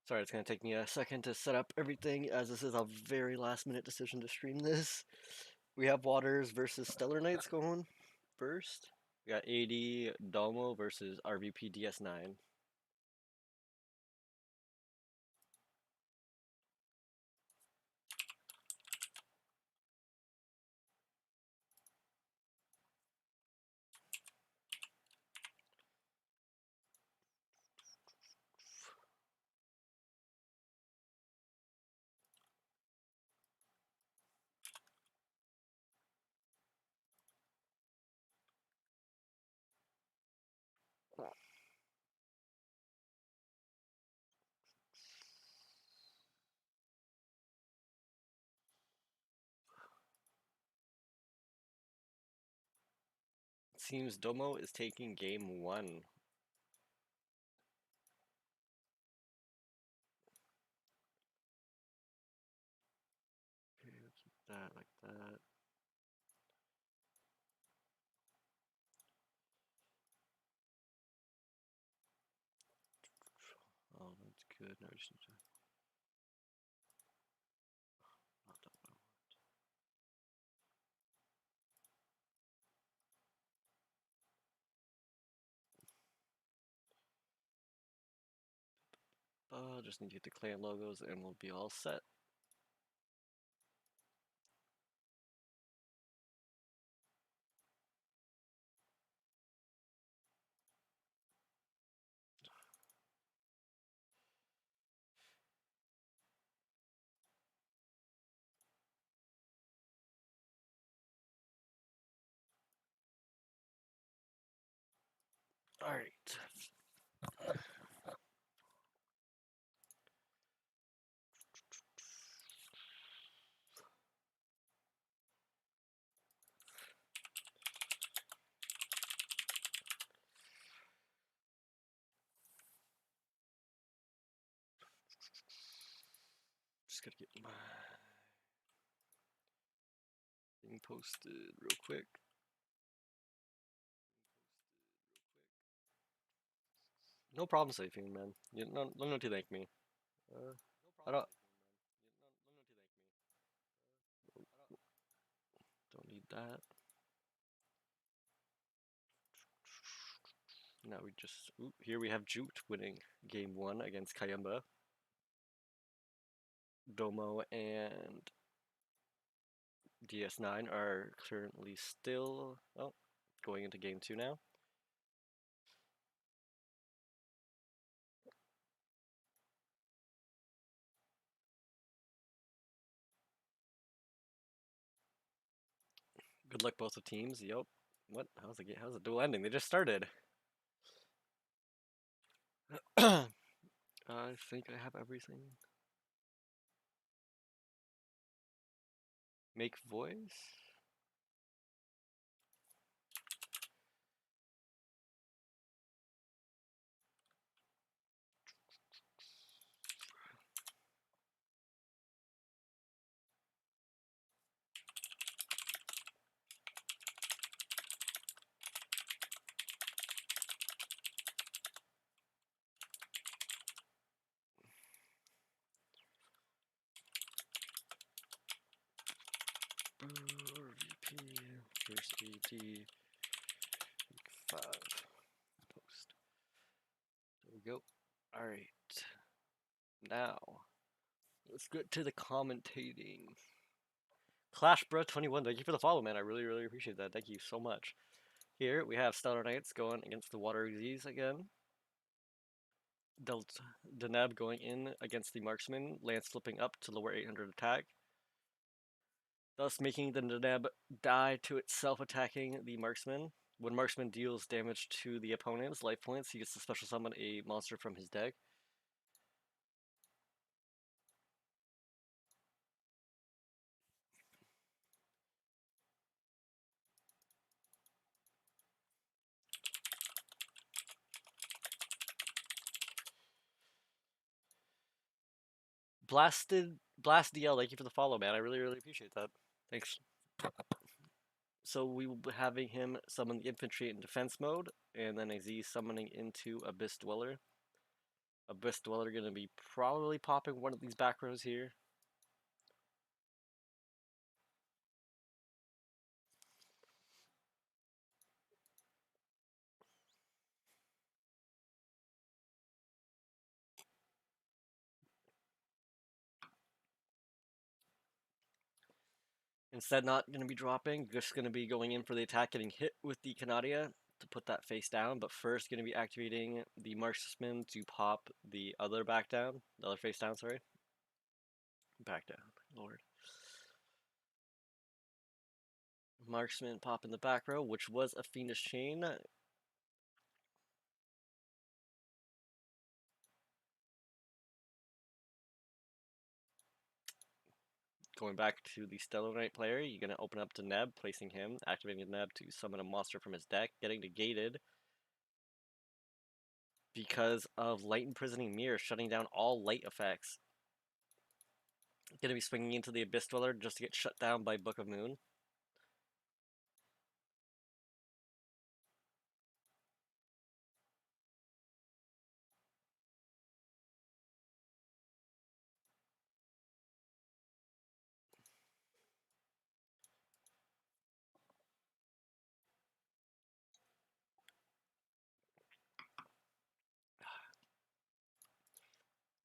Sorry, it's going to take me a second to set up everything as this is a very last minute decision to stream this. We have Waters versus Stellar Knights going first. We got AD Domo versus RVP DS9. It seems Domo is taking game one. Okay, we'll keep that like that. Oh, that's good. Now we just need to. Not that one. Just need to get the clan logos and we'll be all set. Alright. Just gotta get my thing posted real quick. No problem saving, man. You don't need to thank me. I don't need that. Now we just here we have Jute winning game one against Kayamba. Domo and DS9 are currently still going into game two now. Good luck both the teams. Yep. What? How's the game? How's the duel ending? They just started. I think I have everything. Make voice. RVP versus AD. Week 5. Post. There we go. Alright. Now, let's get to the commentating. ClashBro21, thank you for the follow, man. I really, really appreciate that. Thank you so much. Here we have Stellar Knights going against the Water Z's again. Deneb going in against the Marksman. Lance flipping up to lower 800 attack. Thus making the Deneb die to itself attacking the Marksman. When Marksman deals damage to the opponent's life points, he gets to special summon a monster from his deck. Blast DL, thank you for the follow, man. I really, really appreciate that. Thanks. So we will be having him summon the infantry in defense mode, and then a Z summoning into Abyss Dweller. Abyss Dweller going to be probably popping one of these back rows here. Instead, not going to be dropping, just going to be going in for the attack, getting hit with the Canadia to put that face down, but first going to be activating the Marksman to pop the other back down, the other face down, sorry. Back down, lord. Marksman pop in the back row, which was a Fiendish Chain. Going back to the Stellar Knight player, you're going to open up to Neb, placing him, activating Neb to summon a monster from his deck, getting negated because of Light Imprisoning Mirror, shutting down all light effects. Going to be swinging into the Abyss Dweller just to get shut down by Book of Moon.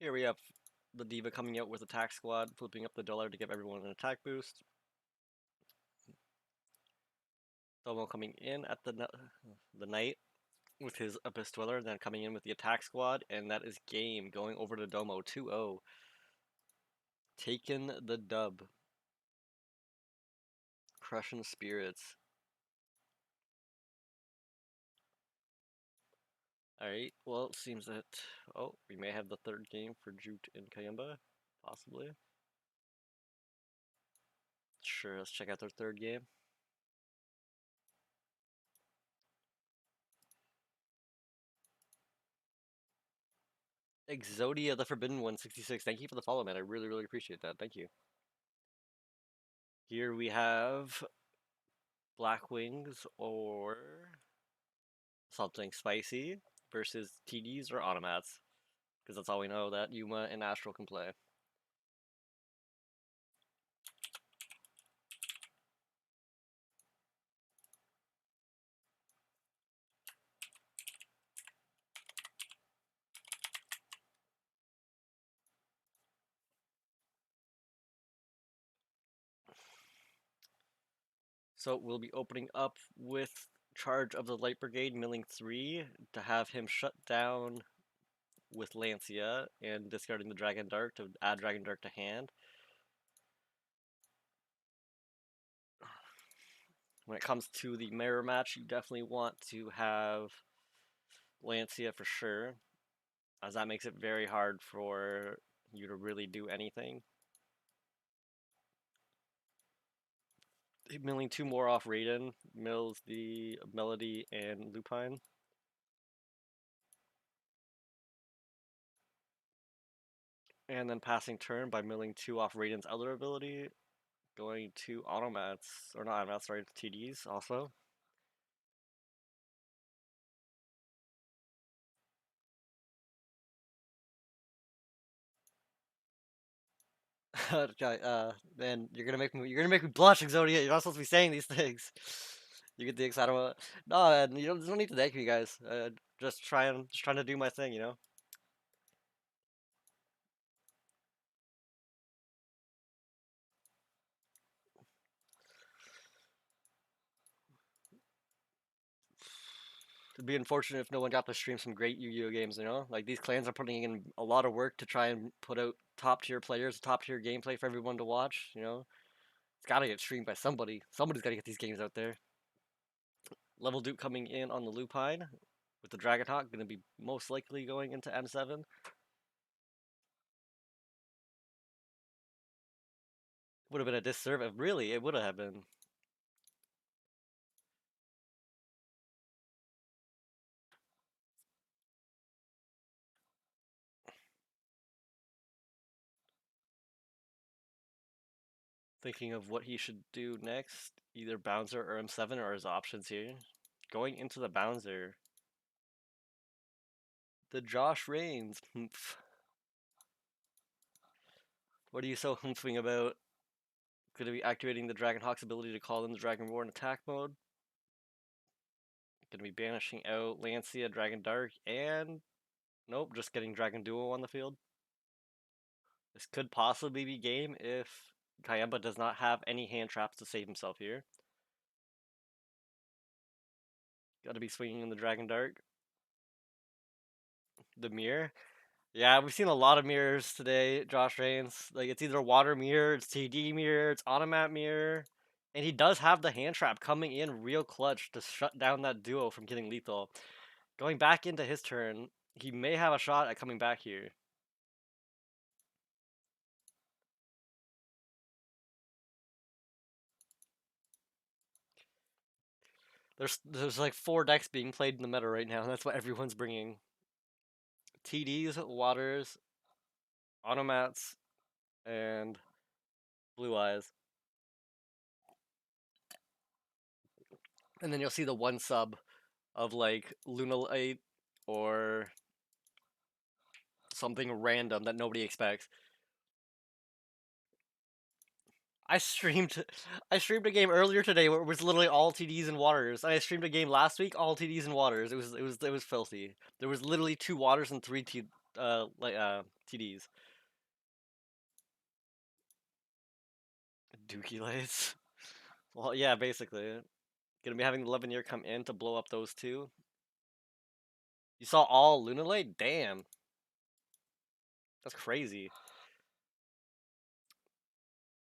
Here we have the Diva coming out with Attack Squad, flipping up the dollar to give everyone an attack boost. Domo coming in at the Knight with his Abyss Dweller, then coming in with the Attack Squad, and that is game, going over to Domo 2-0. Taking the dub. Crushing Spirits. Alright, well, it seems that, oh, we may have the third game for Jute and Kayamba, possibly. Sure, let's check out their third game. Exodia the Forbidden 166, thank you for the follow, man. I really, really appreciate that. Thank you. Here we have Black Wings or something spicy versus TDs or automats, because that's all we know that Yuma and Astral can play. So we'll be opening up with Charge of the Light Brigade, milling 3, to have him shut down with Lancia and discarding the Dragon Dart to add Dragon Dart to hand. When it comes to the mirror match, you definitely want to have Lancia for sure, as that makes it very hard for you to really do anything. Milling 2 more off Raiden, mills the Melody and Lupine. And then passing turn by milling 2 off Raiden's other ability, going to automats, or not automats, sorry, TDs also. Man, you're gonna make me blush, Exodia. You're not supposed to be saying these things. You get the excited about. No, man, there's no need to thank me, guys. Just trying to do my thing, you know. It'd be unfortunate if no one got to stream some great Yu-Gi-Oh games, you know? Like, these clans are putting in a lot of work to try and put out top-tier players, top-tier gameplay for everyone to watch, you know? It's gotta get streamed by somebody. Somebody's gotta get these games out there. Level Duke coming in on the Lupine with the Dragonhawk, gonna be most likely going into M7. Would have been a disservice. Really, it would have been. Thinking of what he should do next. Either Bouncer or M7 are his options here. Going into the Bouncer. The Josh Reigns. Humph. What are you so humphing about? Gonna be activating the Dragon Hawk's ability to call in the Dragon Roar in attack mode. Gonna be banishing out Lancia, Dragon Dark, and nope, just getting Dragon Duo on the field. This could possibly be game if Kayamba does not have any hand traps to save himself here. Gotta be swinging in the Dragon Dark. The mirror. Yeah, we've seen a lot of mirrors today, Josh Reigns. Like, it's either water mirror, it's TD mirror, it's automat mirror. And he does have the hand trap coming in real clutch to shut down that duo from getting lethal. Going back into his turn, he may have a shot at coming back here. There's like 4 decks being played in the meta right now, and that's what everyone's bringing. TDs, waters, automats, and blue eyes. And then you'll see the one sub of like Lunalite or something random that nobody expects. I streamed I streamed a game earlier today where it was literally all TDs and waters. I streamed a game last week, all TDs and waters. It was filthy. There was literally 2 waters and 3 TDs. Dookie lights. Well, yeah, basically. Gonna be having the 11 year come in to blow up those 2. You saw all Lunalite? Damn. That's crazy.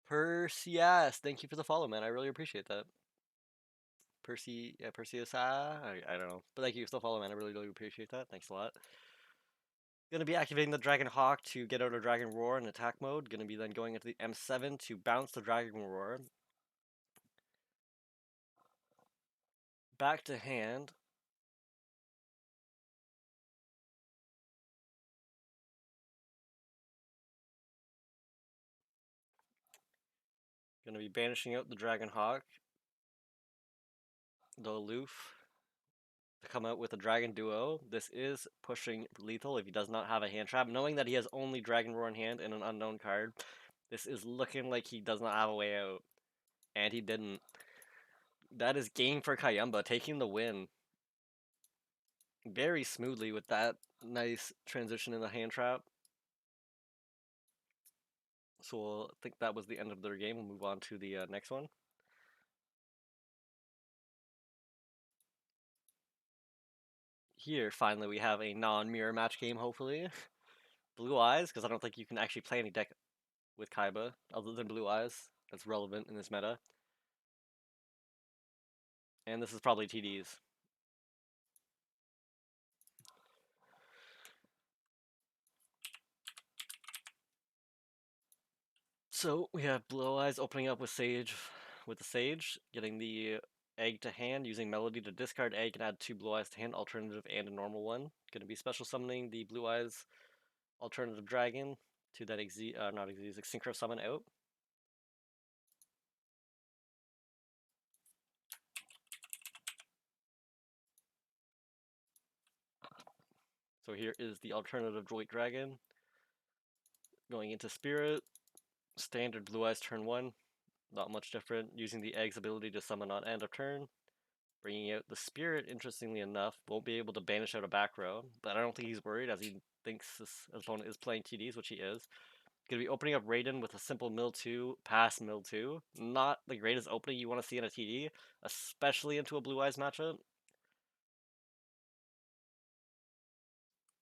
Perseus, thank you for the follow, man. I really appreciate that. Perseus, I don't know. But thank you for the follow, man. I really, really appreciate that. Thanks a lot. Gonna be activating the Dragon Hawk to get out of Dragon Roar in attack mode. Gonna be then going into the M7 to bounce the Dragon Roar. Back to hand. Gonna be banishing out the Dragon Hawk. The Aloof. To come out with a Dragon Duo. This is pushing lethal if he does not have a hand trap. Knowing that he has only Dragon Roar in hand and an unknown card, this is looking like he does not have a way out. And he didn't. That is game for Kayamba, taking the win. Very smoothly with that nice transition in the hand trap. So we'll think that was the end of their game. We'll move on to the next one. Here, finally, we have a non-mirror match game, hopefully. Blue Eyes, because I don't think you can actually play any deck with Kaiba other than Blue Eyes that's relevant in this meta. And this is probably TDs. So we have Blue Eyes opening up with Sage, with the Sage, getting the egg to hand, using Melody to discard egg and add 2 Blue Eyes to hand, alternative and a normal one. Gonna be special summoning the Blue Eyes alternative dragon to that synchro summon out. So here is the alternative Droid Dragon. Going into Spirit. Standard Blue Eyes turn 1. Not much different. Using the Egg's ability to summon on end of turn. Bringing out the Spirit, interestingly enough, won't be able to banish out a back row. But I don't think he's worried as he thinks this opponent is playing TDs, which he is. Going to be opening up Raiden with a simple mill 2, pass mill 2. Not the greatest opening you want to see in a TD, especially into a Blue Eyes matchup.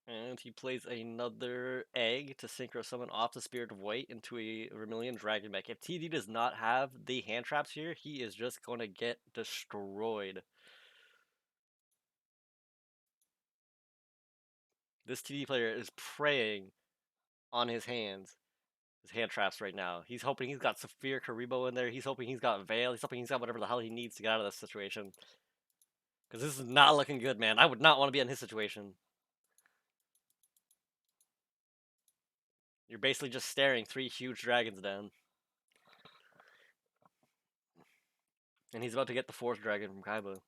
And he plays another egg to synchro summon off the Spirit of White into a Vermilion Dragon mech. If TD does not have the hand traps here, he is just going to get destroyed. This TD player is preying on his hand traps right now. He's hoping he's got Saphir Karibo in there. He's hoping he's got Veil. He's hoping he's got whatever the hell he needs to get out of this situation. Because this is not looking good, man. I would not want to be in his situation. You're basically just staring 3 huge dragons down. And he's about to get the 4th dragon from Kaiba.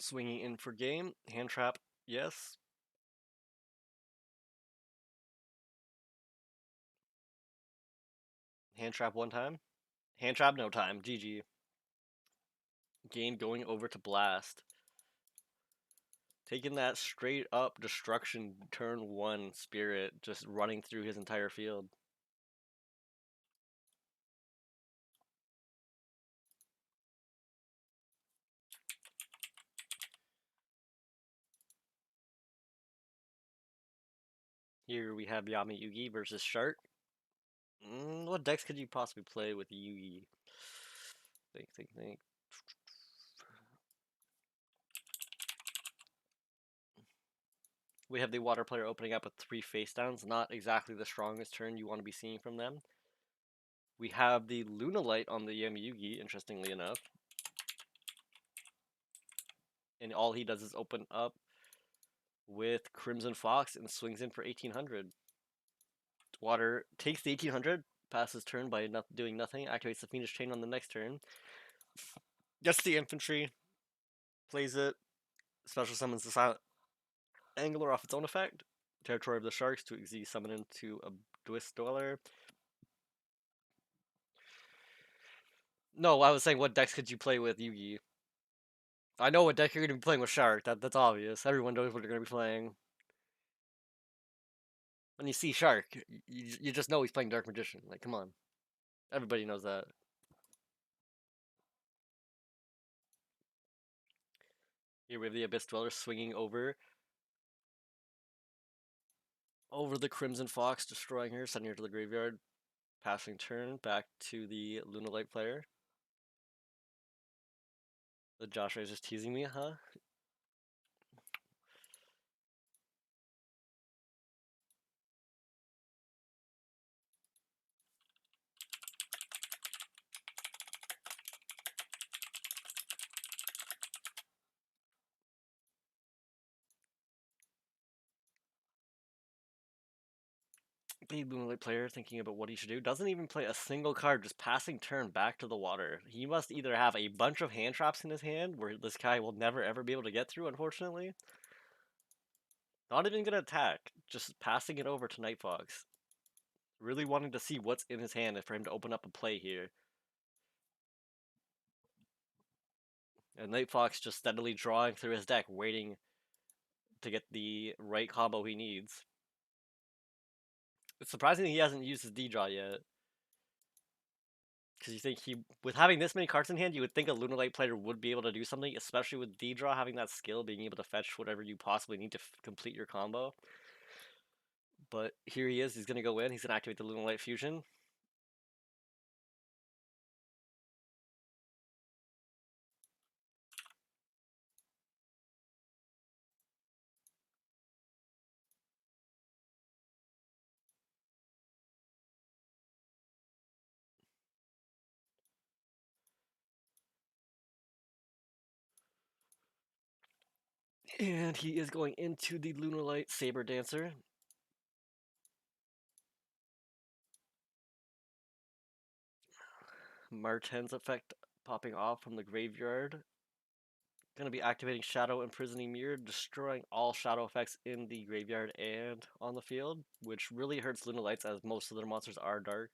Swinging in for game. Hand trap, yes. Hand trap one time. Hand trap no time. GG. Game going over to blast. Taking that straight up destruction turn one spirit, just running through his entire field. Here we have Yami Yugi versus Shark. What decks could you possibly play with Yugi? Think. We have the water player opening up with 3 face downs, not exactly the strongest turn you want to be seeing from them. We have the Lunalight on the Yami Yugi, interestingly enough. And all he does is open up with Crimson Fox and swings in for 1800. Water takes the 1800, passes turn by doing nothing, activates the Phoenix Chain on the next turn, gets the infantry, plays it, special summons the Silent Angler off its own effect, Territory of the Sharks to easy summon into a Dwist Dweller. No, I was saying what decks could you play with Yugi? I know what deck you're going to be playing with Shark, that's obvious. Everyone knows what you're going to be playing. When you see Shark, you just know he's playing Dark Magician. Like, come on. Everybody knows that. Here we have the Abyss Dweller swinging over the Crimson Fox, destroying her, sending her to the graveyard. Passing turn back to the Lunalight player. The Josh is just teasing me, huh? The Lunalight player thinking about what he should do. Doesn't even play a single card, just passing turn back to the water. He must either have a bunch of hand traps in his hand, where this guy will never ever be able to get through, unfortunately. Not even gonna attack, just passing it over to Night Fox. Really wanting to see what's in his hand for him to open up a play here. And Night Fox just steadily drawing through his deck, waiting to get the right combo he needs. It's surprising he hasn't used his D-Draw yet. Because you think with having this many cards in hand, you would think a Lunalight player would be able to do something, especially with D-Draw having that skill, being able to fetch whatever you possibly need to complete your combo. But here he is, he's going to go in, he's going to activate the Lunalight Fusion. And he is going into the Lunalight Saber Dancer. Marten's effect popping off from the graveyard. Going to be activating Shadow Imprisoning Mirror, destroying all shadow effects in the graveyard and on the field, which really hurts Lunalights as most of their monsters are dark.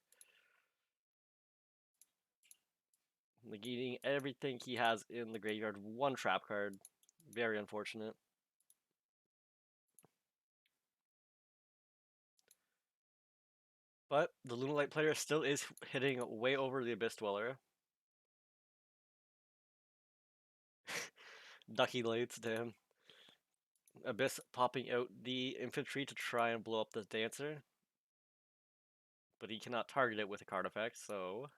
Negating everything he has in the graveyard. One trap card. Very unfortunate. But the Lunalight player still is hitting way over the Abyss Dweller. Ducky lights, damn. Abyss popping out the infantry to try and blow up the Dancer. But he cannot target it with a card effect, so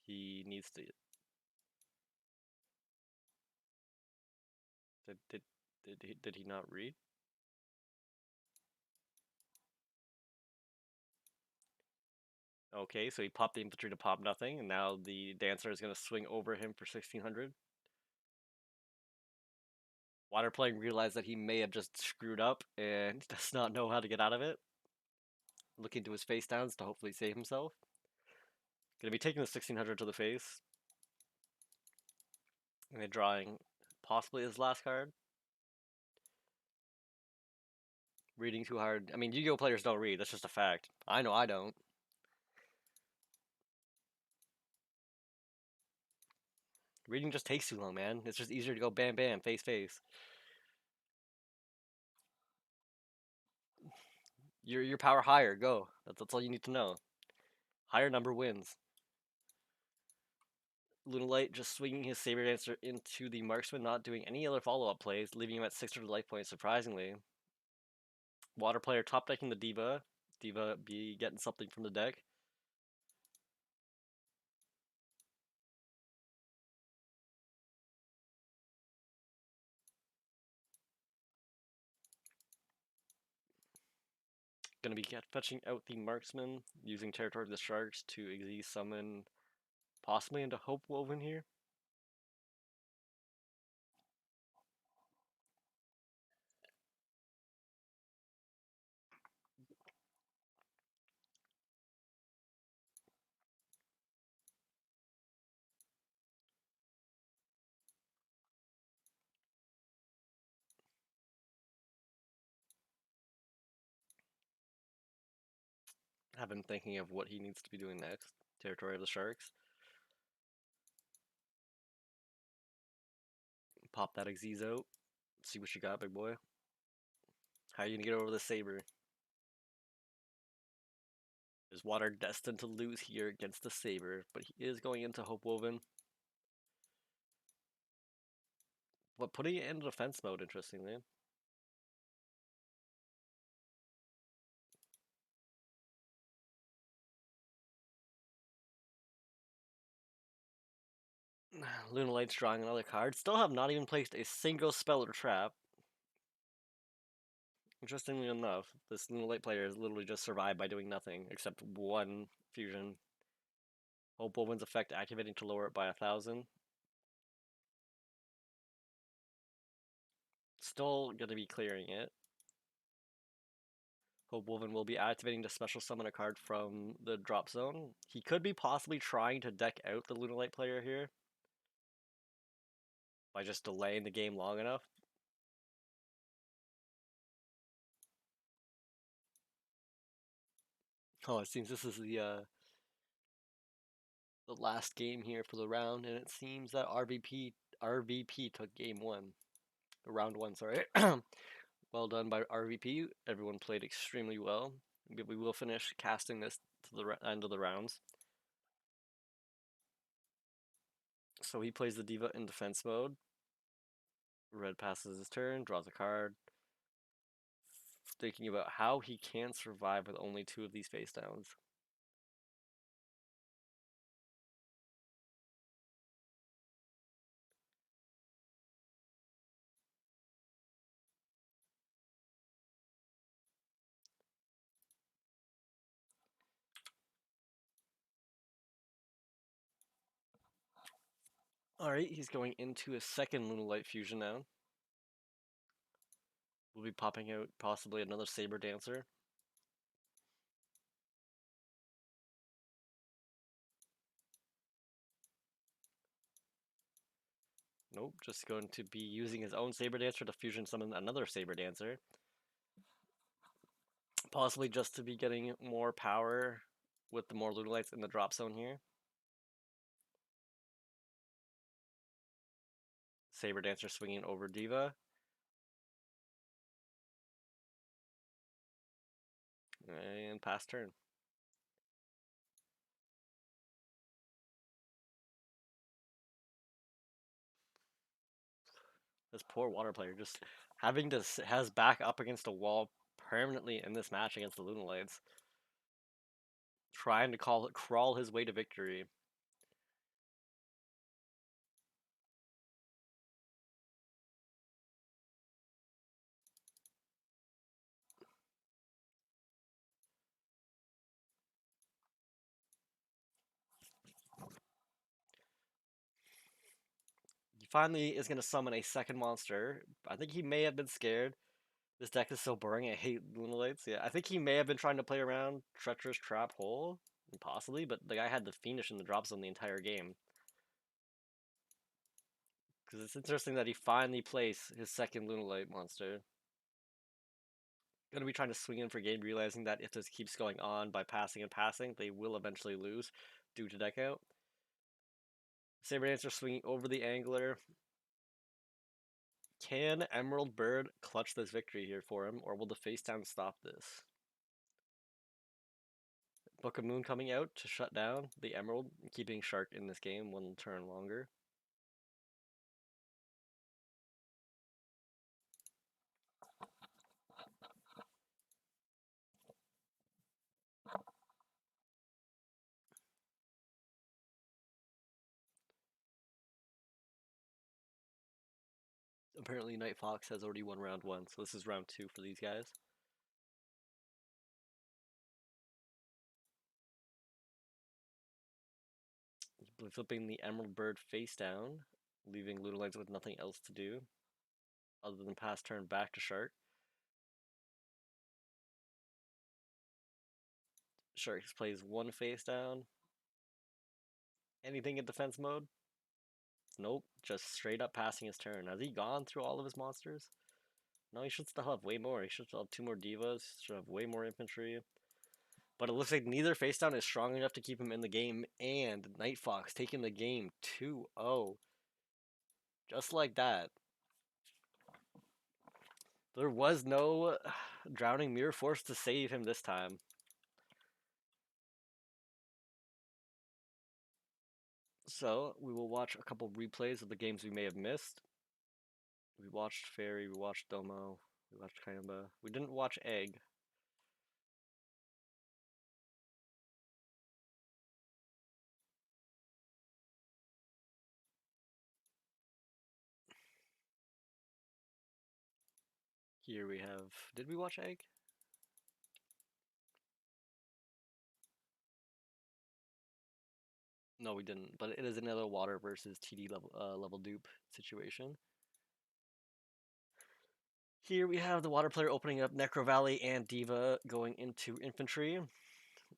he needs to. Did he not read? Okay, so he popped the infantry to pop nothing, and now the Dancer is going to swing over him for 1600. Water playing realized that he may have just screwed up and does not know how to get out of it. Looking to his face downs to hopefully save himself. Gonna be taking the 1600 to the face. And then drawing possibly his last card. Reading too hard. I mean, Yu-Gi-Oh players don't read. That's just a fact. I know I don't. Reading just takes too long, man. It's just easier to go bam bam, face face. Your power higher, go. That's all you need to know. Higher number wins. Lunalight just swinging his Saber Dancer into the marksman, not doing any other follow-up plays, leaving him at 600 life points, surprisingly. Water player top decking the Diva. Diva be getting something from the deck. Gonna be fetching out the marksman, using Territory of the Sharks to Xyz summon possibly into Hope Woven here. I've been thinking of what he needs to be doing next. Territory of the Sharks. Pop that Xyz out. See what you got, big boy. How are you gonna get over the Saber? Is Water destined to lose here against the Saber, but he is going into Hope Woven. But putting it in defense mode, interestingly. Lunalight's drawing another card. Still have not even placed a single spell or trap. Interestingly enough, this Lunalight player has literally just survived by doing nothing except one fusion. Hope Woven's effect activating to lower it by 1,000. Still gonna be clearing it. Hope Woven will be activating to special summon a card from the drop zone. He could be possibly trying to deck out the Lunalight player here by just delaying the game long enough. Oh, it seems this is the last game here for the round, and it seems that RVP took game one, round one. Sorry. Well done by RVP. Everyone played extremely well. We will finish casting this to the end of the rounds. So he plays the Diva in defense mode. Red passes his turn, draws a card. Thinking about how he can survive with only two of these face downs. Alright, he's going into a second Lunalight fusion now. We'll be popping out possibly another Saber Dancer. Nope, just going to be using his own Saber Dancer to fusion summon another Saber Dancer. Possibly just to be getting more power with the more Lunalights in the drop zone here. Saber Dancer swinging over Diva. And pass turn. This poor water player just having to has back up against a wall permanently in this match against the Lunalights. Trying to crawl his way to victory. He finally is going to summon a second monster. I think he may have been scared. This deck is so boring. I hate Lunalights. Yeah, I think he may have been trying to play around Treacherous Trap Hole, possibly, but the guy had the Fiendish in the drop zone the entire game. Because it's interesting that he finally plays his second Lunalite monster. Gonna be trying to swing in for game, realizing that if this keeps going on by passing and passing, they will eventually lose due to deck out. Saber Dancer swinging over the Angler. Can Emerald Bird clutch this victory here for him, or will the face down stop this? Book of Moon coming out to shut down the Emerald, keeping Shark in this game one turn longer. Apparently Night Fox has already won round 1, so this is round 2 for these guys. Flipping the Emerald Bird face down, leaving Lunalites with nothing else to do other than pass turn back to Shark. Shark plays one face down. Anything in defense mode? Nope, just straight up passing his turn. Has he gone through all of his monsters? No, he should still have way more. He should still have 2 more divas, should have way more infantry. But it looks like neither face down is strong enough to keep him in the game, and Night Fox taking the game 2-0. Just like that. There was no Drowning Mirror Force to save him this time. So, we will watch a couple replays of the games we may have missed. We watched Fairy, we watched Domo, we watched Kayamba. We didn't watch Egg. Here we have... Did we watch Egg? No, we didn't, but it is another water versus TD level dupe situation. Here we have the water player opening up Necro Valley and Diva going into infantry.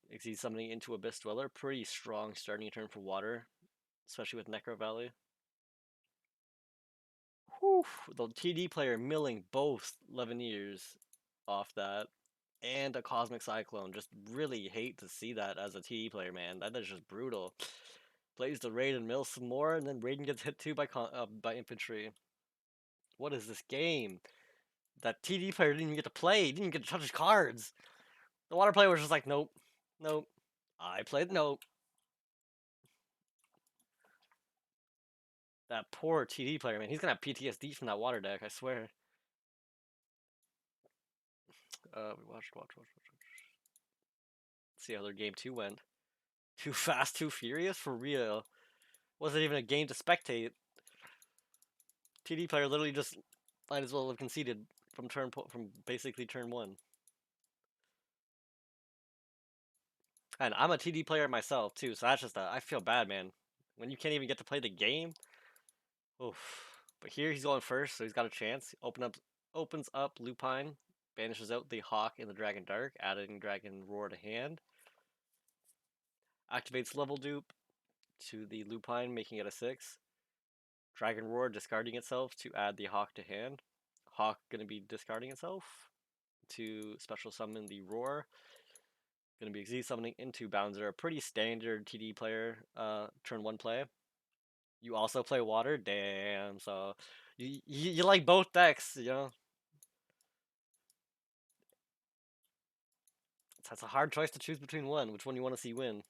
Exceed summoning into Abyss Dweller. Pretty strong starting turn for water, especially with Necro Valley. Whew, the TD player milling both Levineers off that. And a Cosmic Cyclone. Just really hate to see that as a TD player, man. That is just brutal. Plays the Raid and mill some more, and then Raiden gets hit too by infantry. What is this game? That TD player didn't even get to play. He didn't even get to touch his cards. The water player was just like, nope, nope. I played nope. That poor TD player, man. He's gonna have PTSD from that water deck, I swear. We watched. See how their game 2 went. Too fast, too furious? For real. Wasn't even a game to spectate. TD player literally just might as well have conceded from basically turn 1. And I'm a TD player myself too, so that's just I feel bad, man. When you can't even get to play the game. Oof. But here he's going first, so he's got a chance. Opens up Lupine, banishes out the Hawk and the Dragon Dark, adding Dragon Roar to hand. Activates Level Dupe to the Lupine, making it a 6. Dragon Roar discarding itself to add the Hawk to hand. Hawk going to be discarding itself to special summon the Roar. Going to be Z summoning into Bouncer, a pretty standard TD player turn 1 play. You also play water? Damn, so you like both decks, you know? That's a hard choice to choose between one. Which one you want to see win?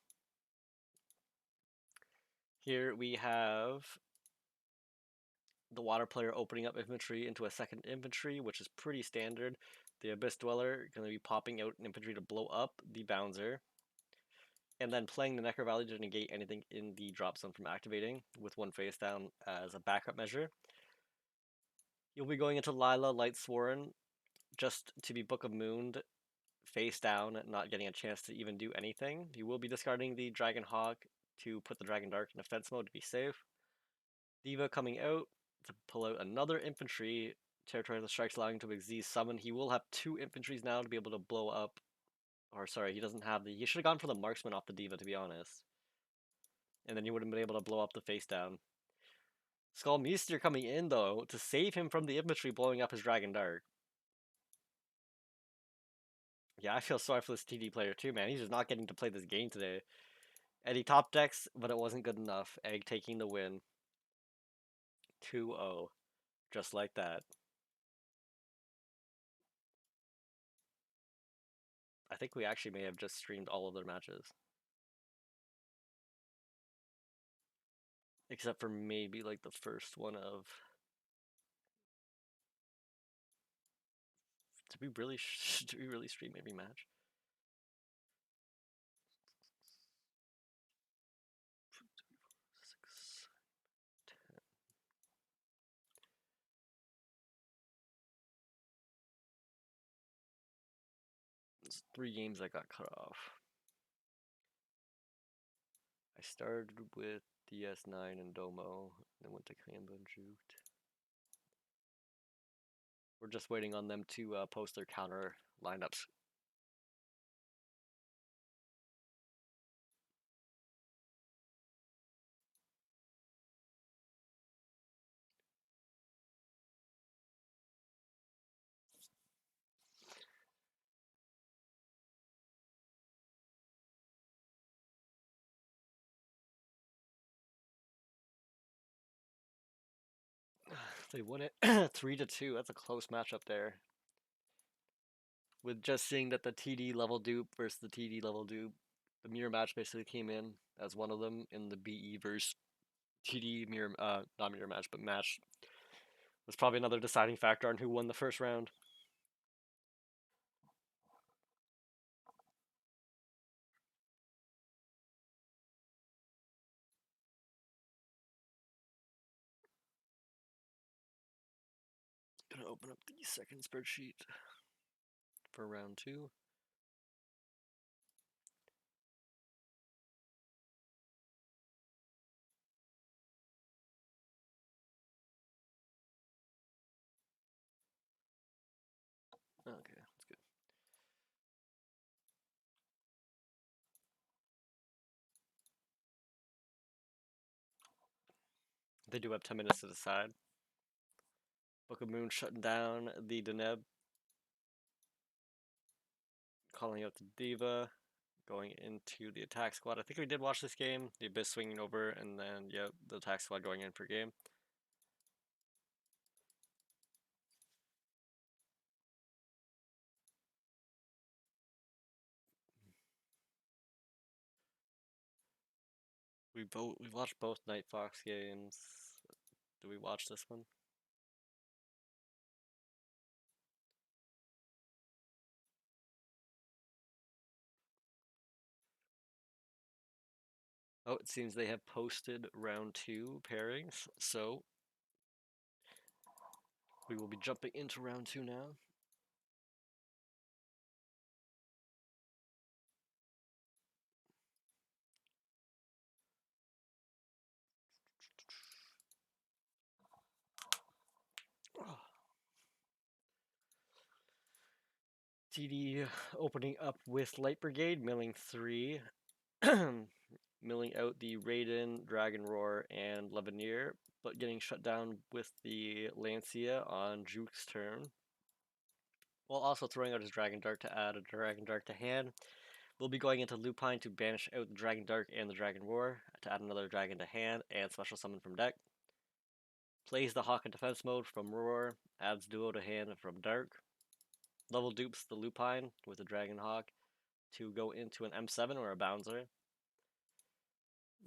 Here we have the water player opening up infantry into a second infantry, which is pretty standard. The Abyss Dweller going to be popping out infantry to blow up the Bouncer. And then playing the Necro Valley to negate anything in the drop zone from activating with one face down as a backup measure. You'll be going into Lila Lightsworn just to be Book of Mooned face down, not getting a chance to even do anything. You will be discarding the Dragon Hawk to put the Dragon Dark in defense mode to be safe. Diva coming out to pull out another infantry. Territorial Strikes allowing to XZ summon. He will have 2 infantries now to be able to blow up. Or sorry, he doesn't have the... He should have gone for the Marksman off the Diva, to be honest. And then he would have been able to blow up the face down. Skullmeester coming in, though, to save him from the infantry blowing up his Dragon Dart. Yeah, I feel sorry for this TD player too, man. He's just not getting to play this game today. And he top decks, but it wasn't good enough. Egg taking the win. 2-0. Just like that. I think we actually may have just streamed all of their matches. Except for maybe like the first one of... did we really stream every match? Six. It's 3 games that got cut off. I started with DS9 and Domo, then went to Canva and Juked. We're just waiting on them to post their counter lineups. They won it 3-2. That's a close matchup there. With just seeing that the TD level dupe versus the TD level dupe, the mirror match basically came in as one of them in the BE versus TD mirror, not mirror match, but match. Was probably another deciding factor on who won the first round. Gonna open up the second spreadsheet for round 2. Okay, that's good. They do have 10 minutes to decide. Book of Moon shutting down the Deneb. Calling out the Diva. Going into the attack squad. I think we did watch this game. The Abyss swinging over, and then, yep, the attack squad going in for game. We watched both Night Fox games. Did we watch this one? Oh, it seems they have posted round 2 pairings, so we will be jumping into round 2 now. TD opening up with Light Brigade, milling 3. Milling out the Raiden, Dragon Roar, and Leveneer, but getting shut down with the Lancia on Juke's turn. While also throwing out his Dragon Dart to add a Dragon Dart to hand. We'll be going into Lupine to banish out the Dragon Dart and the Dragon Roar to add another Dragon to hand and special summon from deck. Plays the Hawk in defense mode from Roar, adds Duo to hand from Dark. Level dupes the Lupine with the Dragon Hawk to go into an M7 or a Bouncer.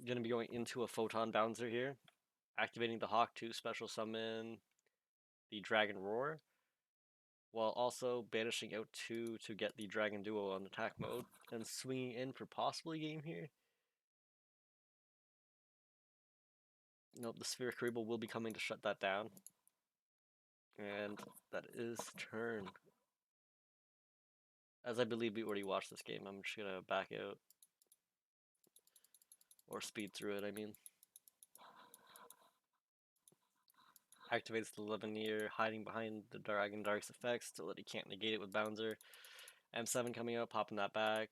Gonna be going into a Photon Bouncer here. Activating the Hawk to special summon the Dragon Roar. While also banishing out 2 to get the Dragon Duo on attack mode. And swinging in for possibly game here. Nope, the Spheric Cerebral will be coming to shut that down. And that is turn. As I believe we already watched this game, I'm just gonna back out. Or speed through it, I mean. Activates the Leveneer, hiding behind the Dragon Dark's effects so that he can't negate it with Bouncer. M7 coming out, popping that back.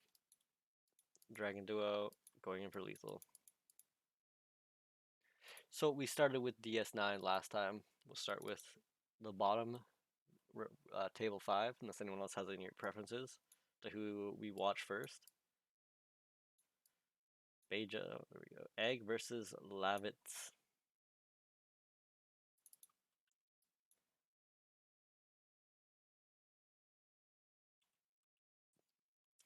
Dragon Duo, going in for lethal. So we started with DS9 last time. We'll start with the bottom table 5, unless anyone else has any preferences to who we watch first. Beja, there we go. Egg versus Lavitz.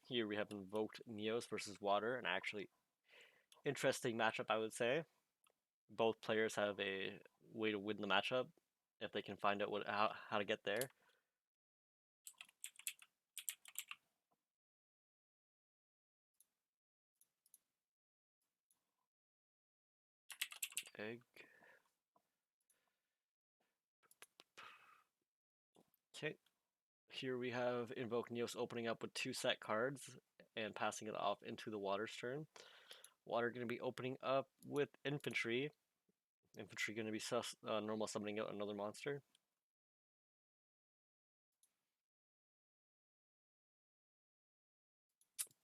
Here we have invoked Neos versus Water, an actually interesting matchup, I would say. Both players have a way to win the matchup if they can find out how to get there. Egg. Okay. Here we have Invoke Neos opening up with 2 set cards and passing it off into the Water's turn. Water going to be opening up with Infantry. Infantry going to be normal summoning out another monster.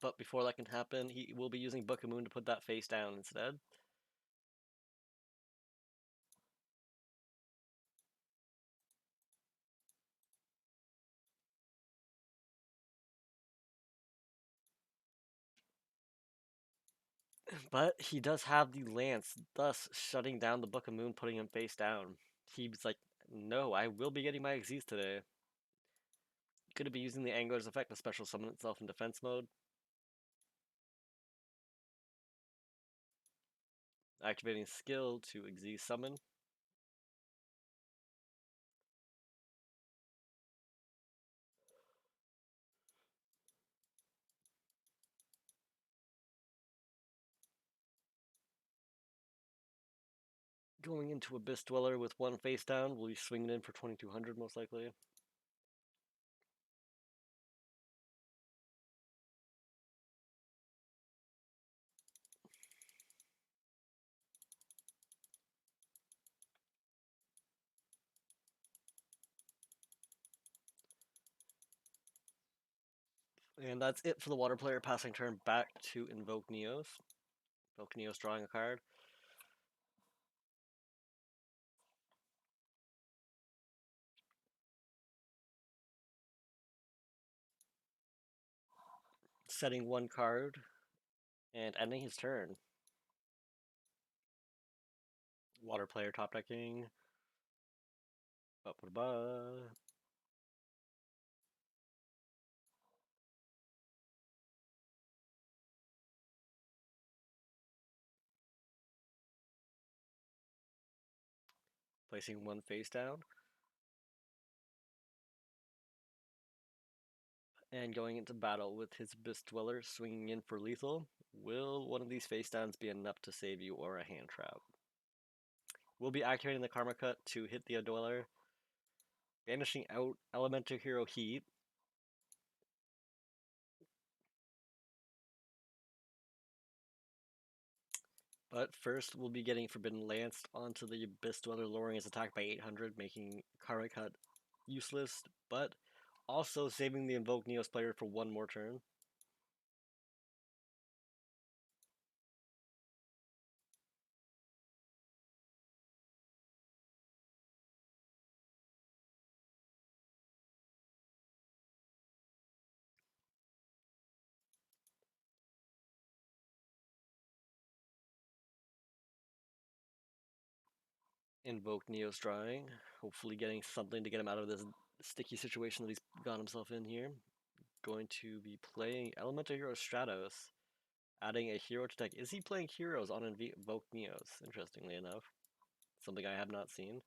But before that can happen, he will be using Book of Moon to put that face down instead. But he does have the Lance, thus shutting down the Book of Moon, putting him face down. He's like, no, I will be getting my Xyz today. Going to be using the Angler's effect to special summon itself in defense mode. Activating skill to Xyz summon. Going into Abyss Dweller with 1 face down, we'll be swinging in for 2200 most likely. And that's it for the Water player, passing turn back to Invoke Neos. Invoke Neos drawing a card. Setting 1 card and ending his turn. Water player top decking. Ba-ba-ba. Placing 1 face down. And going into battle with his Abyss Dweller swinging in for lethal. Will one of these face downs be enough to save you or a hand trap? We'll be activating the Karma Cut to hit the Dweller. Banishing out Elemental Hero Heat. But first, we'll be getting Forbidden Lance onto the Abyss Dweller, lowering his attack by 800, making Karma Cut useless, but also saving the Invoke Neos player for 1 more turn. Invoke Neos drawing, hopefully getting something to get him out of this sticky situation that he's got himself in here. Going to be playing Elemental Hero Stratos, adding a hero to deck. Is he playing heroes on Invoke Neos? Interestingly enough, something I have not seen.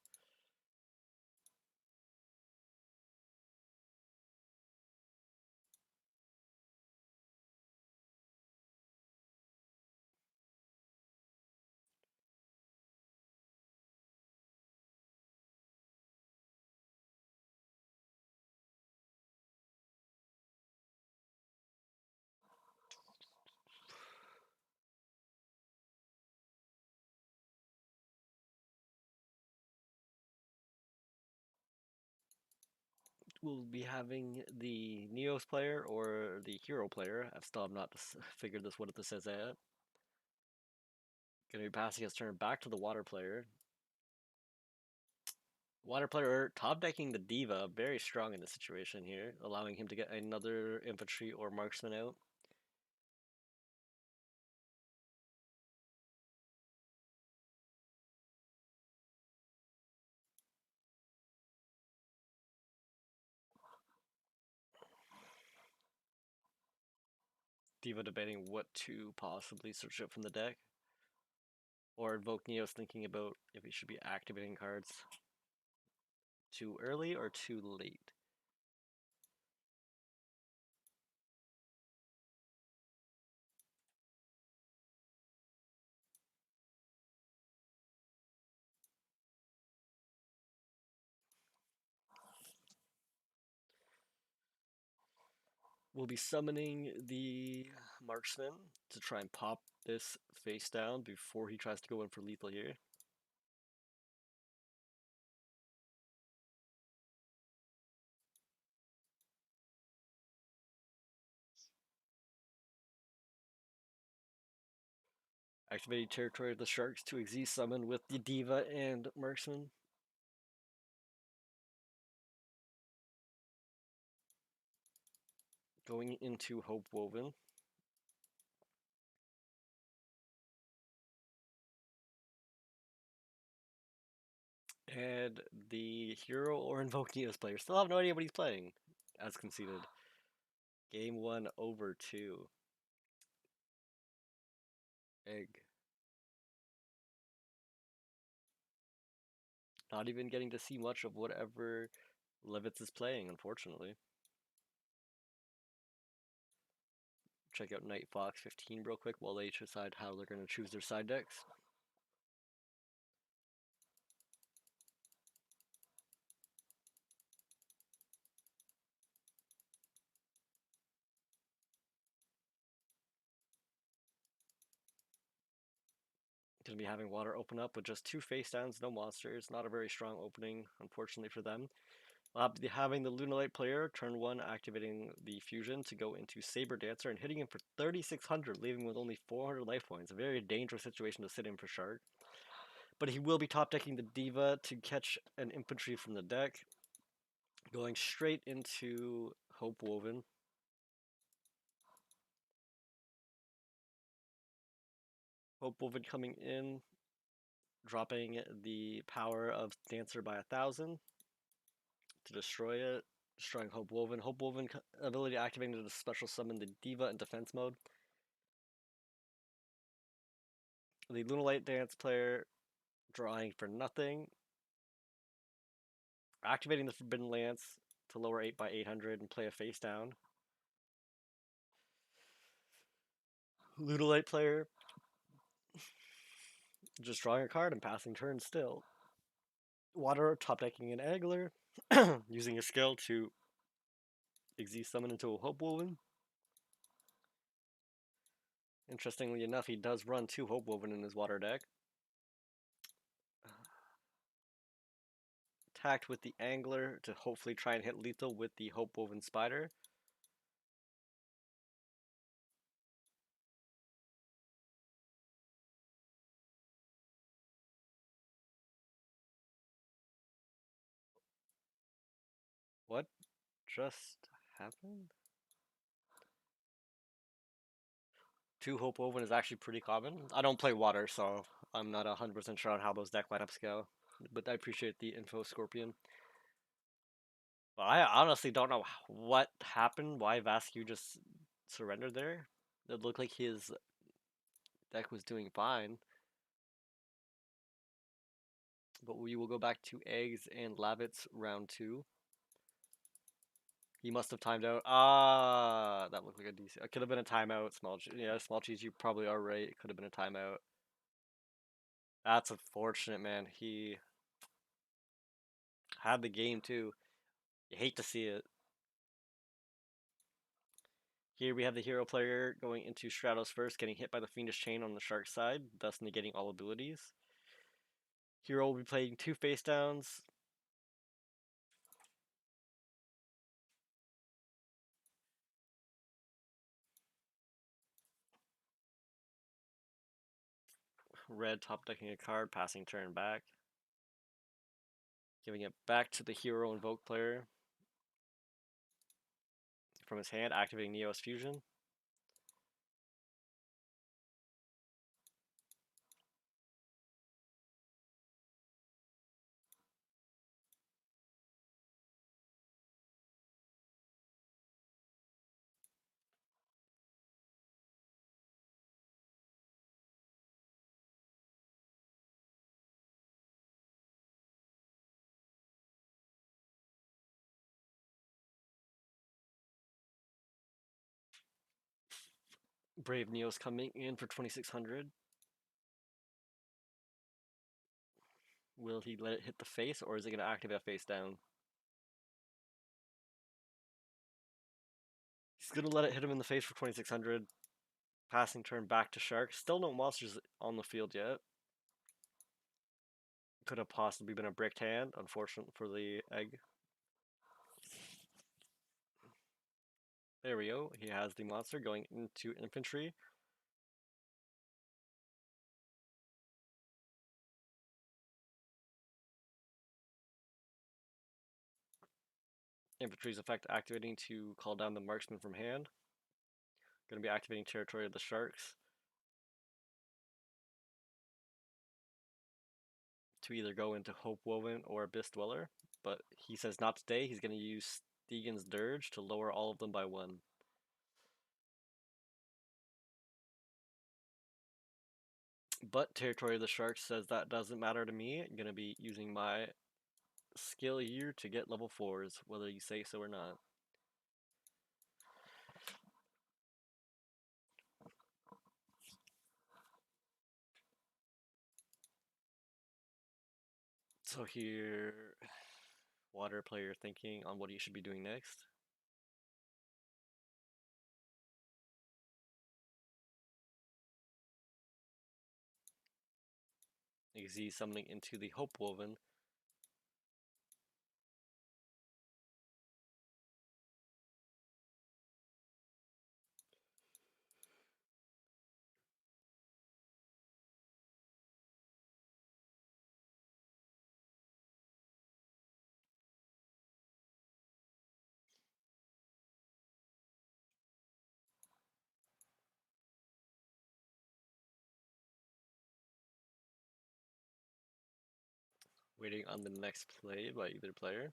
We'll be having the Neos player or the hero player. I still have not figured this what this is yet. Gonna be passing his turn back to the water player. Water player top decking the Diva, very strong in this situation here, allowing him to get another infantry or marksman out. Diva debating what to possibly search out from the deck. Or Invoke Neo's thinking about if he should be activating cards too early or too late. We'll be summoning the marksman to try and pop this face down before he tries to go in for lethal here. Activating Territory of the Sharks to Xyz summon with the Diva and Marksman. Going into Hope Woven. And the hero or Invoke Neos player still have no idea what he's playing, as conceded. Game 1 over 2. Egg. Not even getting to see much of whatever Levitz is playing, unfortunately. Check out Night Fox 15 real quick while they decide how they're going to choose their side decks. Going to be having water open up with just 2 face downs, no monsters. Not a very strong opening, unfortunately for them. We'll be having the Lunalight player, turn 1, activating the fusion to go into Saber Dancer and hitting him for 3,600, leaving him with only 400 life points. A very dangerous situation to sit in for Shark. But he will be top decking the Diva to catch an infantry from the deck. Going straight into Hope Woven. Hope Woven coming in, dropping the power of Dancer by 1,000 to destroy it. Destroying Hope Woven. Hope Woven ability activating to special summon the Diva in defense mode. The Lunalight Dance player drawing for nothing. Activating the Forbidden Lance to lower 8 by 800 and play a face down. Lunalight player just drawing a card and passing turn still. Water top decking an Angler, using a skill to Xyz summon into a Hope Woven. Interestingly enough, he does run 2 Hope Woven in his water deck. Attacked with the Angler to hopefully try and hit lethal with the Hope Woven Spider. What just happened? 2 Hope Woven is actually pretty common. I don't play water, so I'm not 100% sure on how those deck lineups go. But I appreciate the info, Scorpion. But I honestly don't know what happened, why Vasquez just surrendered there. It looked like his deck was doing fine. But we will go back to Eggs and Lavitz round 2. He must have timed out. Ah, that looked like a decent. It could have been a timeout. Yeah, small cheese. You probably are right. It could have been a timeout. That's unfortunate, man. He had the game too. You hate to see it. Here we have the hero player going into Stratos first, getting hit by the Fiendish Chain on the Shark side, thus negating all abilities. Hero will be playing 2 face downs. Red top decking a card, passing turn back. Giving it back to the hero invoke player. From his hand, activating Neos Fusion. Brave Neos coming in for 2600. Will he let it hit the face, or is it going to activate face down? He's going to let it hit him in the face for 2600. Passing turn back to Shark. Still no monsters on the field yet. Could have possibly been a bricked hand, unfortunate for the egg. There we go. He has the monster going into infantry. Infantry's effect activating to call down the marksman from hand. Going to be activating territory of the Sharks to either go into Hope Woven or Abyss Dweller, but he says not today. He's going to use Deegan's Dirge to lower all of them by 1. But territory of the Sharks says that doesn't matter to me. I'm going to be using my skill here to get level 4s, whether you say so or not. So here, water player thinking on what he should be doing next. You can see summoning into the Hope Woven. Waiting on the next play by either player.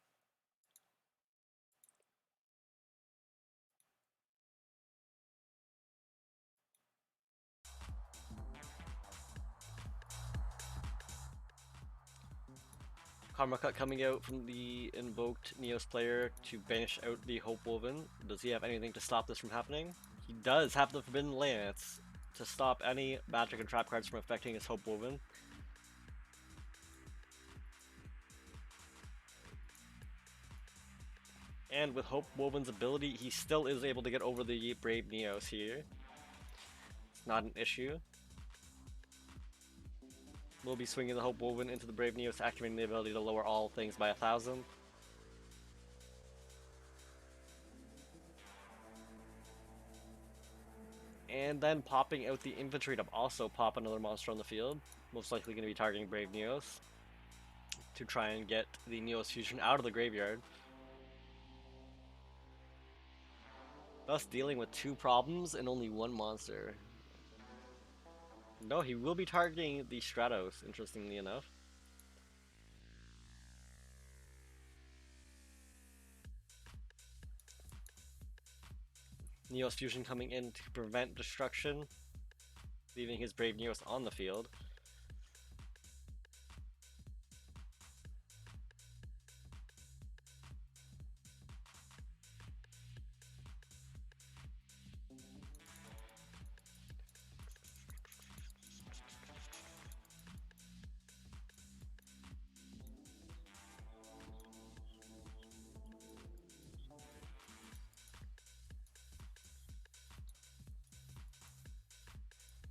Karma Cut coming out from the invoked Neos player to banish out the Hope Woven. Does he have anything to stop this from happening? He does have the Forbidden Lance to stop any magic and trap cards from affecting his Hope Woven. And with Hope Woven's ability, he still is able to get over the Brave Neos here. It's not an issue. We'll be swinging the Hope Woven into the Brave Neos, activating the ability to lower all things by 1000. And then popping out the infantry to also pop another monster on the field. Most likely going to be targeting Brave Neos to try and get the Neos Fusion out of the graveyard. Thus dealing with 2 problems and only 1 monster. No, he will be targeting the Stratos, interestingly enough. Neos Fusion coming in to prevent destruction, leaving his Brave Neos on the field.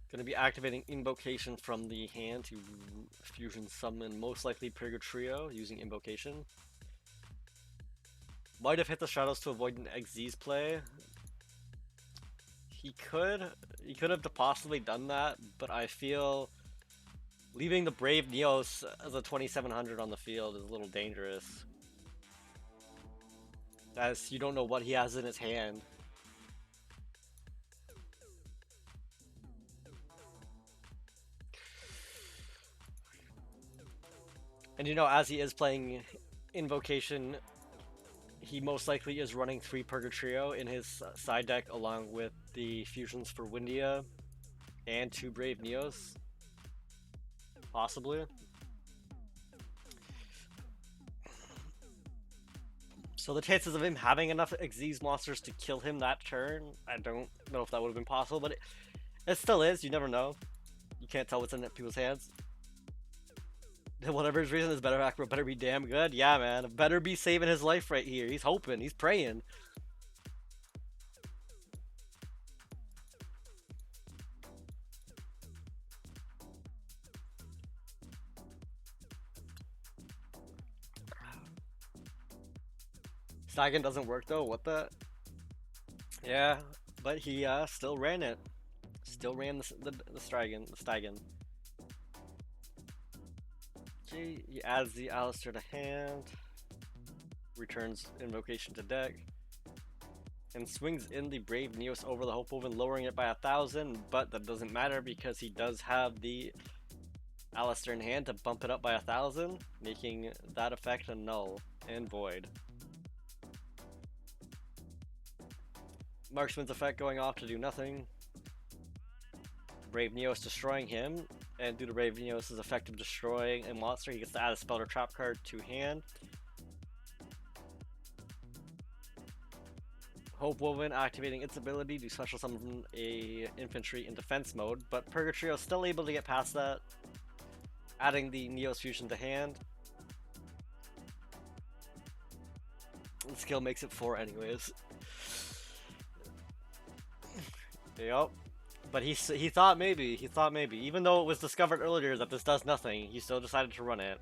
Going to be activating Invocation from the hand to fusion summon most likely Purga Trio using Invocation. Might have hit the Shadows to avoid an Xyz play. He could have possibly done that, but I feel Leaving the Brave Neos as a 2700 on the field is a little dangerous, as you don't know what he has in his hand. And you know, as he is playing Invocation, he most likely is running 3 Purgatrio in his side deck along with the fusions for Windia and 2 Brave Neos. Possibly. So the chances of him having enough Xyz monsters to kill him that turn, I don't know if that would have been possible, but it still is. You never know. You can't tell what's in people's hands. Whatever his reason is, better be damn good. Yeah, man. Better be saving his life right here. He's hoping. He's praying. Stagan doesn't work though. What the? Yeah, but he still ran it. Still ran the Stagan. Okay, he adds the Alistair to hand. Returns Invocation to deck. And swings in the Brave Neos over the Hope Oven, lowering it by 1,000, but that doesn't matter because he does have the Alistair in hand to bump it up by 1,000, making that effect a null and void. Marksman's effect going off to do nothing. Brave Neos destroying him, and due to Brave Neos' effect of destroying a monster, he gets to add a spell or trap card to hand. Hope Woven activating its ability to special summon a infantry in defense mode, but Purgatrio is still able to get past that, adding the Neos fusion to hand. The skill makes it 4 anyways. Yep. But he thought maybe, even though it was discovered earlier that this does nothing, he still decided to run it.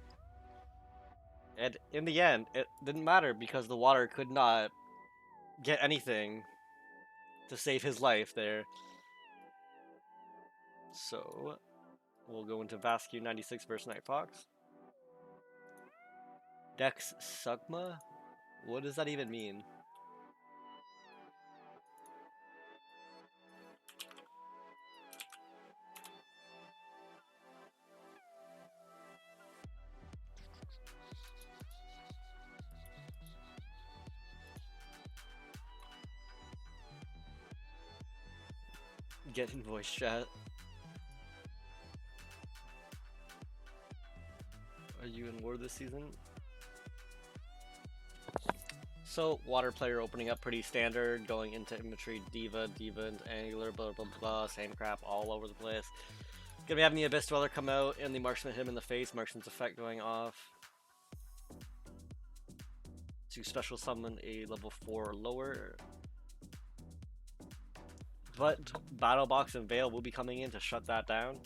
And in the end, it didn't matter because the water could not get anything to save his life there. So, we'll go into Vascu 96 versus Night Fox. Dex Sugma? What does that even mean? Get in voice chat. Are you in war this season? So, water player opening up pretty standard, going into infantry, diva and angular, blah blah blah, same crap all over the place. Gonna be having the Abyss Dweller come out and the Marksman hit him in the face, Marksman's effect going off. To special summon a level 4 or lower. But Battle Box and Veil will be coming in to shut that down.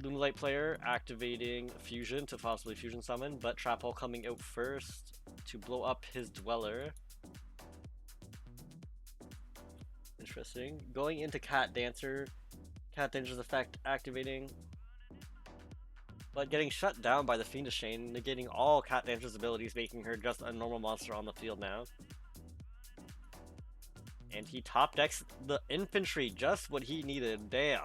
Moonlight player activating Fusion to possibly Fusion summon, but Trap Hole coming out first to blow up his Dweller. Interesting. Going into Cat Dancer. Cat Dancer's effect activating, but getting shut down by the Fiendish Chain, negating all Cat Dancer's abilities, making her just a normal monster on the field now. And he top decks the infantry, just what he needed. Damn.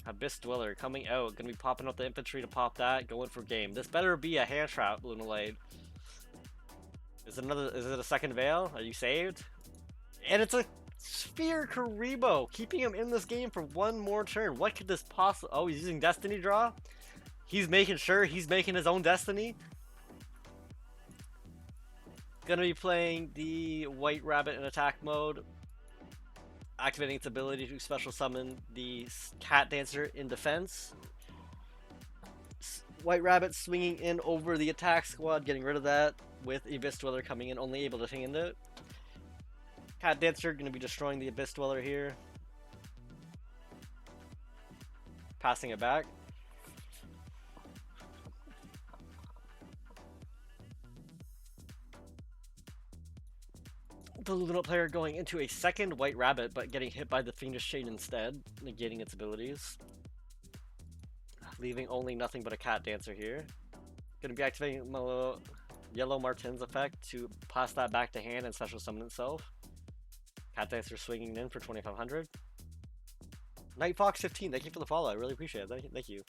Abyss Dweller coming out, gonna be popping up the infantry to pop that, going for game. This better be a hand trap, Lunalade. Is it a second Veil? Are you saved? And it's a Sphere Karibo, keeping him in this game for one more turn. What could this possibly... Oh, he's using Destiny Draw? He's making sure he's making his own Destiny? Gonna be playing the White Rabbit in attack mode, activating its ability to special summon the Cat Dancer in defense. White Rabbit swinging in over the attack squad, getting rid of that, with Abyss Dweller coming in, only able to hand it. Cat Dancer going to be destroying the Abyss Dweller here. Passing it back. the Luna player going into a second White Rabbit, but getting hit by the Fiendish Shade instead, negating its abilities. Leaving only nothing but a Cat Dancer here. Gonna be activating Yellow Martin's effect to pass that back to hand and special summon itself. Cat Dancer swinging in for 2500. Night Fox 15, thank you for the follow. I really appreciate it. Thank you.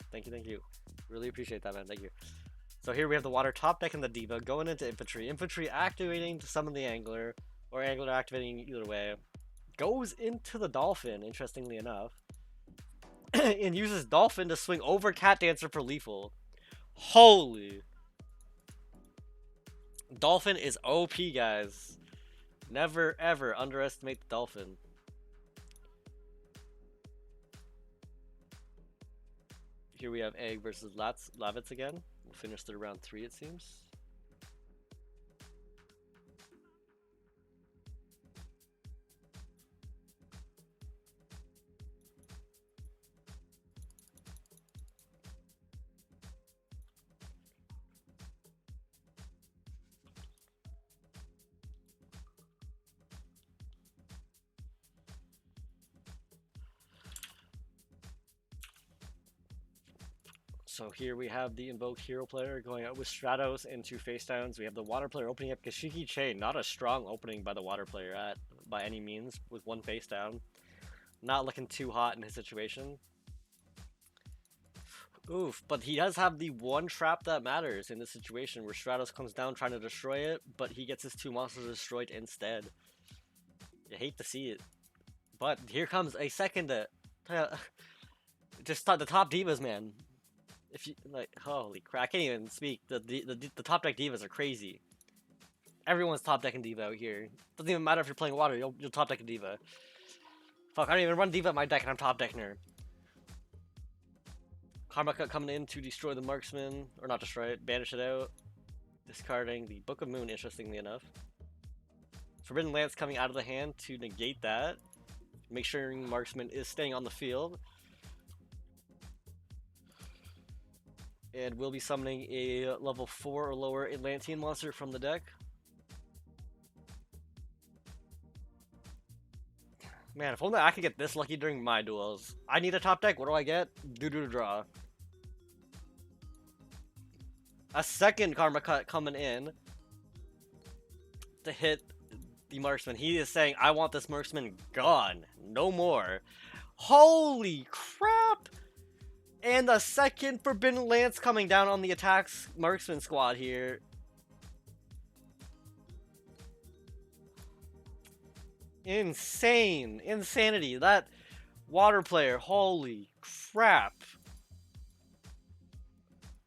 Really appreciate that, man. Thank you. So here we have the water top deck and the Diva going into infantry. Infantry activating to summon the Angler, or Angler activating either way. Goes into the Dolphin, interestingly enough. And uses Dolphin to swing over Cat Dancer for lethal. Holy. Dolphin is OP, guys. Never ever underestimate the Dolphin. Here we have Egg versus Lavitz again. We'll finish through round 3, it seems. So here we have the Invoked Hero player going out with Stratos into face downs. We have the Water player opening up Kashiki Chain. Not a strong opening by the Water player by any means, with one face down. Not looking too hot in his situation. Oof, but he does have the one trap that matters in this situation where Stratos comes down trying to destroy it, but he gets his 2 monsters destroyed instead. You hate to see it. But here comes a second just the top divas, man. If you like, holy crap, I can't even speak. The top deck divas are crazy. Everyone's top decking diva out here. Doesn't even matter if you're playing water, you'll top deck a diva. Fuck, I don't even run diva in my deck and I'm top decking her. Karma Cut coming in to destroy the marksman, or not destroy it, banish it out. Discarding the Book of Moon, interestingly enough. Forbidden Lance coming out of the hand to negate that. Make sure marksman is staying on the field. And we'll be summoning a level 4 or lower Atlantean monster from the deck. Man, if only I could get this lucky during my duels. I need a top deck, what do I get? Doo-doo draw. A second Karma Cut coming in to hit the marksman. He is saying, I want this marksman gone. No more. Holy crap! And the second Forbidden Lance coming down on the attacks marksman squad here. Insane. Insanity. That water player, holy crap.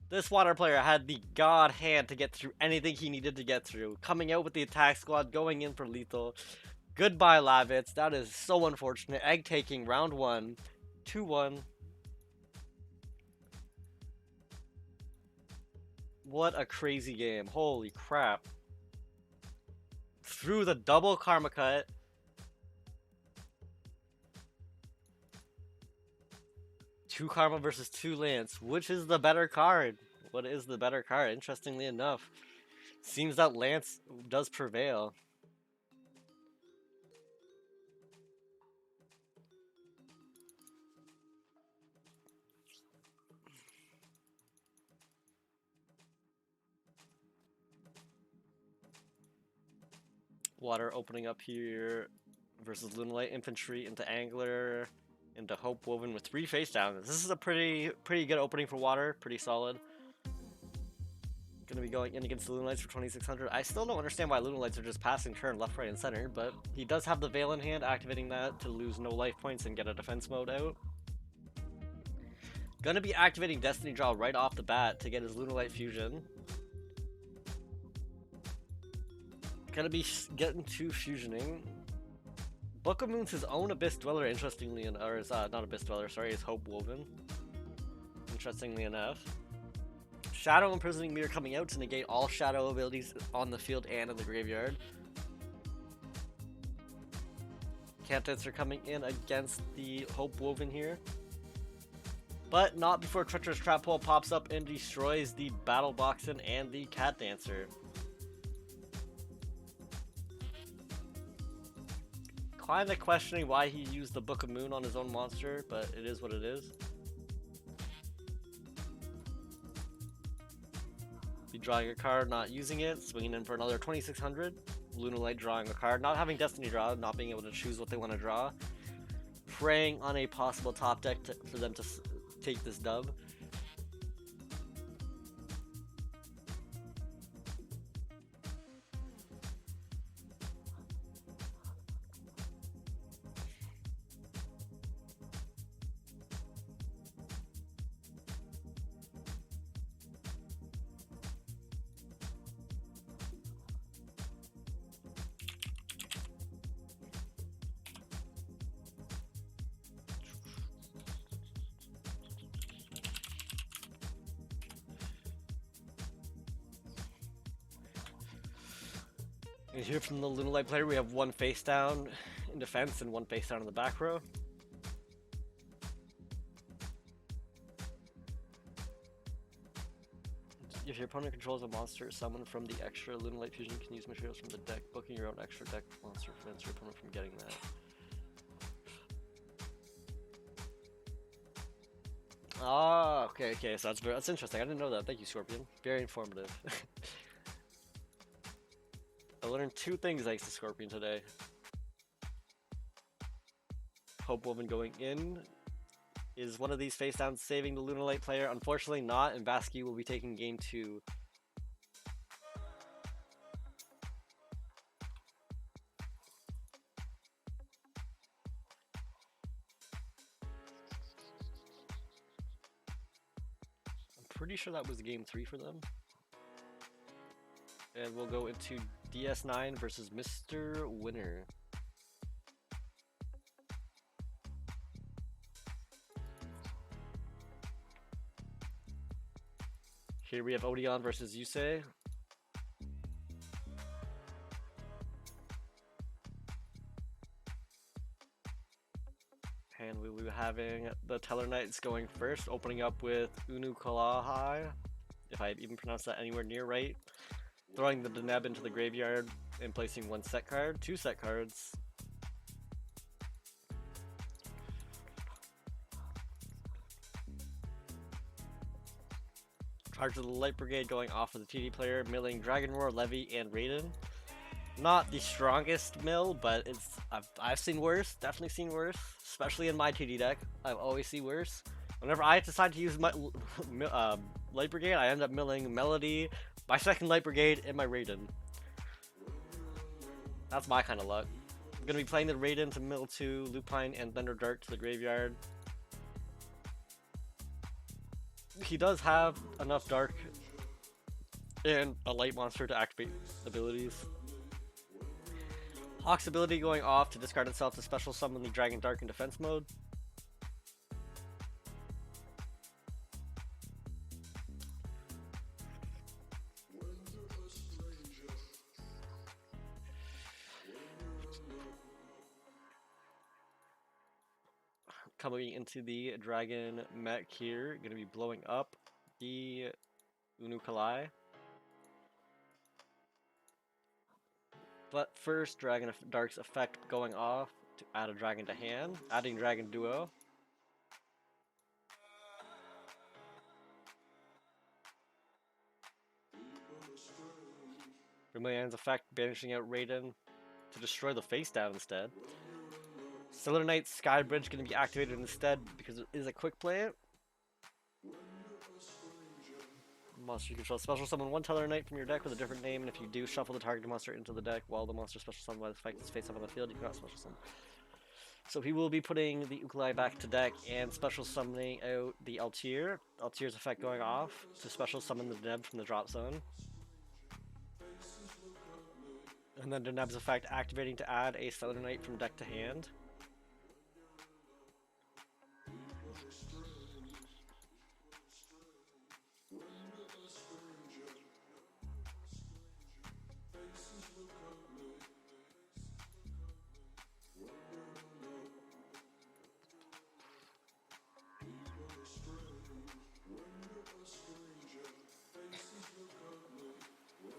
This water player had the god hand to get through anything he needed to get through. Coming out with the attack squad, going in for lethal. Goodbye, Lavitz. That is so unfortunate. Egg taking round 1. 2-1. What a crazy game. Holy crap. Through the double Karma Cut. Two Karma versus 2 Lance. Which is the better card? What is the better card? Interestingly enough, seems that Lance does prevail. Water opening up here versus Lunalight Infantry into Angler into Hope Woven with 3 face downs. This is a pretty good opening for Water, pretty solid. Gonna be going in against the Lunalights for 2600. I still don't understand why Lunalights are just passing turn left, right, and center, but he does have the Veil in hand, activating that to lose no life points and get a defense mode out. Gonna be activating Destiny Draw right off the bat to get his Lunalight Fusion. Gonna be getting to fusioning. Book of Moon's his own Abyss Dweller, interestingly enough, or is not Abyss Dweller, sorry, is Hope Woven. Interestingly enough. Shadow Imprisoning Mirror coming out to negate all shadow abilities on the field and in the graveyard. Cantids are coming in against the Hope Woven here. But not before Treacherous Trap Hole pops up and destroys the Battle Boxen and the Cat Dancer. Kinda questioning why he used the Book of Moon on his own monster, but it is what it is. Be drawing a card, not using it, swinging in for another 2600. Lunalight drawing a card, not having Destiny draw, not being able to choose what they want to draw. Preying on a possible top deck for them to take this dub. And here from the Lunalight player, we have one face down in defense and one face down in the back row. If your opponent controls a monster, someone from the extra Lunalight fusion can use materials from the deck. Booking your own extra deck monster prevents your opponent from getting that. Ah, okay, so that's interesting. I didn't know that. Thank you, Scorpion. Very informative. I learned two things thanks to Scorpion today. Hope Woman going in. Is one of these face downs saving the Lunalight player? Unfortunately not, and Basky will be taking game 2. I'm pretty sure that was game 3 for them. And we'll go into DS9 versus Mr. Winner. Here we have Odeon versus Yusei. And we will be having the Teller Knights going first, opening up with Unu Kalahai, if I even pronounced that anywhere near right. Throwing the Deneb into the graveyard and placing one set card, 2 set cards. Charge of the Light Brigade going off of the TD player, milling Dragon Roar, Levy, and Raiden. Not the strongest mill, but I've seen worse, definitely seen worse, especially in my TD deck. I've always seen worse. Whenever I decide to use my Light Brigade, I end up milling Melody, my second Light Brigade, and my Raiden. That's my kind of luck. I'm going to be playing the Raiden to mill 2, Lupine, and Thunder Dart to the graveyard. He does have enough Dark and a Light monster to activate abilities. Hawk's ability going off to discard itself to special summon the Dragon Dark in defense mode. Coming into the Dragon mech here, going to be blowing up the Unu Kalai. But first, Dragon Dark's effect going off to add a dragon to hand, adding Dragon Duo. Vermilion's effect banishing out Raiden to destroy the face down instead. Stellar Knight Sky Bridge going to be activated instead because it is a quick play. Monster you control. Special summon one Teller Knight from your deck with a different name, and if you do, shuffle the target monster into the deck while the monster special summon by the effect is face up on the field. You cannot special summon. So he will be putting the Ukulai back to deck and special summoning out the Altier. Altier's effect going off to special summon the Deneb from the drop zone. And then Deneb's effect activating to add a Stellar Knight from deck to hand.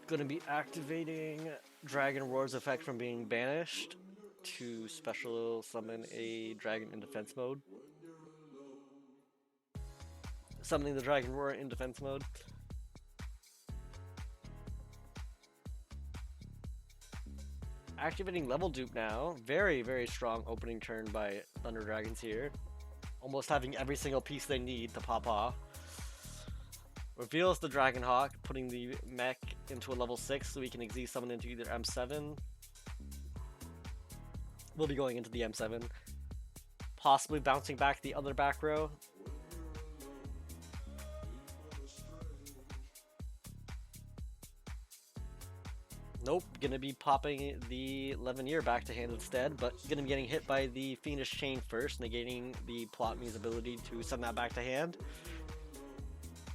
Going to be activating Dragon Roar's effect from being banished to special summon a dragon in defense mode. Summoning the Dragon Roar in defense mode. Activating level dupe now. Very, very strong opening turn by Thunder Dragons here. Almost having every single piece they need to pop off. Reveals the Dragon Hawk, putting the mech into a level 6 so we can Xyz summon into either M7. We'll be going into the M7. Possibly bouncing back the other back row. Nope, gonna be popping the Levineer back to hand instead, but gonna be getting hit by the Fiendish Chain first, negating the Plot Me's ability to send that back to hand.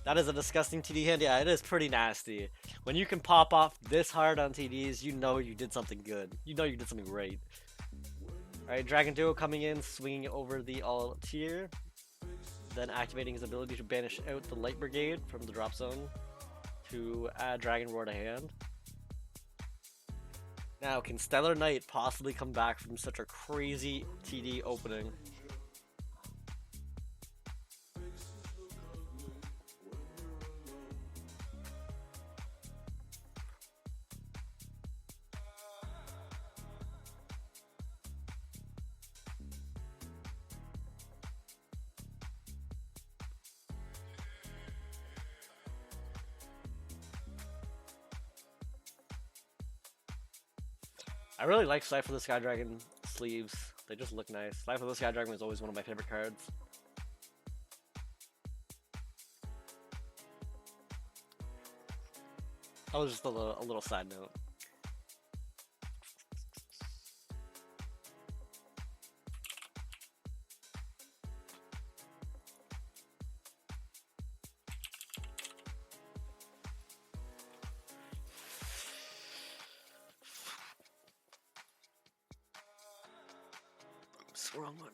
That is a disgusting TD hand. Yeah, it is pretty nasty. When you can pop off this hard on TDs, you know you did something good. You know you did something great. Alright, Dragon Duo coming in, swinging over the Altier. Then activating his ability to banish out the Light Brigade from the drop zone to add Dragon Roar to hand. Now, can Stellar Knight possibly come back from such a crazy TD opening? I really like Scythe for the Sky Dragon sleeves. They just look nice. Scythe for the Sky Dragon was always one of my favorite cards. That was just a little side note. Wrong one.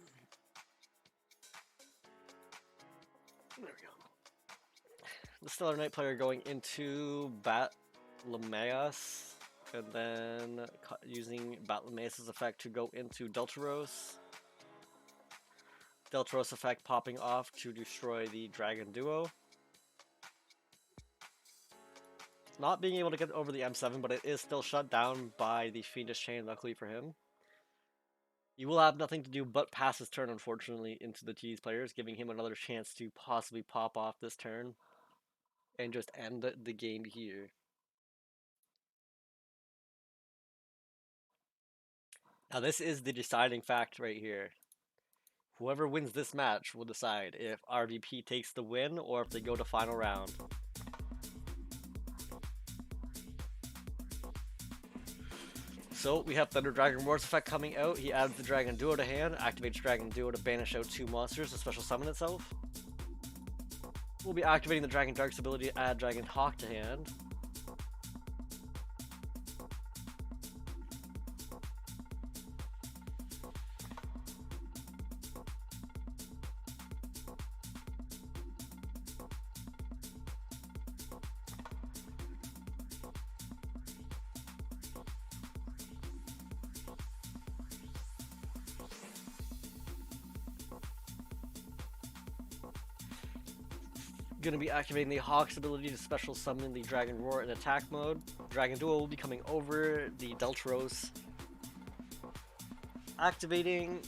There we go. The Stellar Knight player going into Batlameus, and then using Batlameus' effect to go into Deltaros. Deltaros effect popping off to destroy the Dragon Duo. Not being able to get over the M7, but it is still shut down by the Fiendish Chain, luckily for him. You will have nothing to do but pass his turn, unfortunately, into the Tease players, giving him another chance to possibly pop off this turn and just end the game here. Now, this is the deciding fact right here. Whoever wins this match will decide if RVP takes the win or if they go to final round. So we have Thunder Dragon Roar's effect coming out. He adds the Dragon Duo to hand, activates Dragon Duo to banish out 2 monsters to special summon itself. We'll be activating the Dragon Dark's ability to add Dragon Hawk to hand. Going to be activating the Hawk's ability to special summon the Dragon Roar in attack mode. Dragon Duo will be coming over the Deltaros. Activating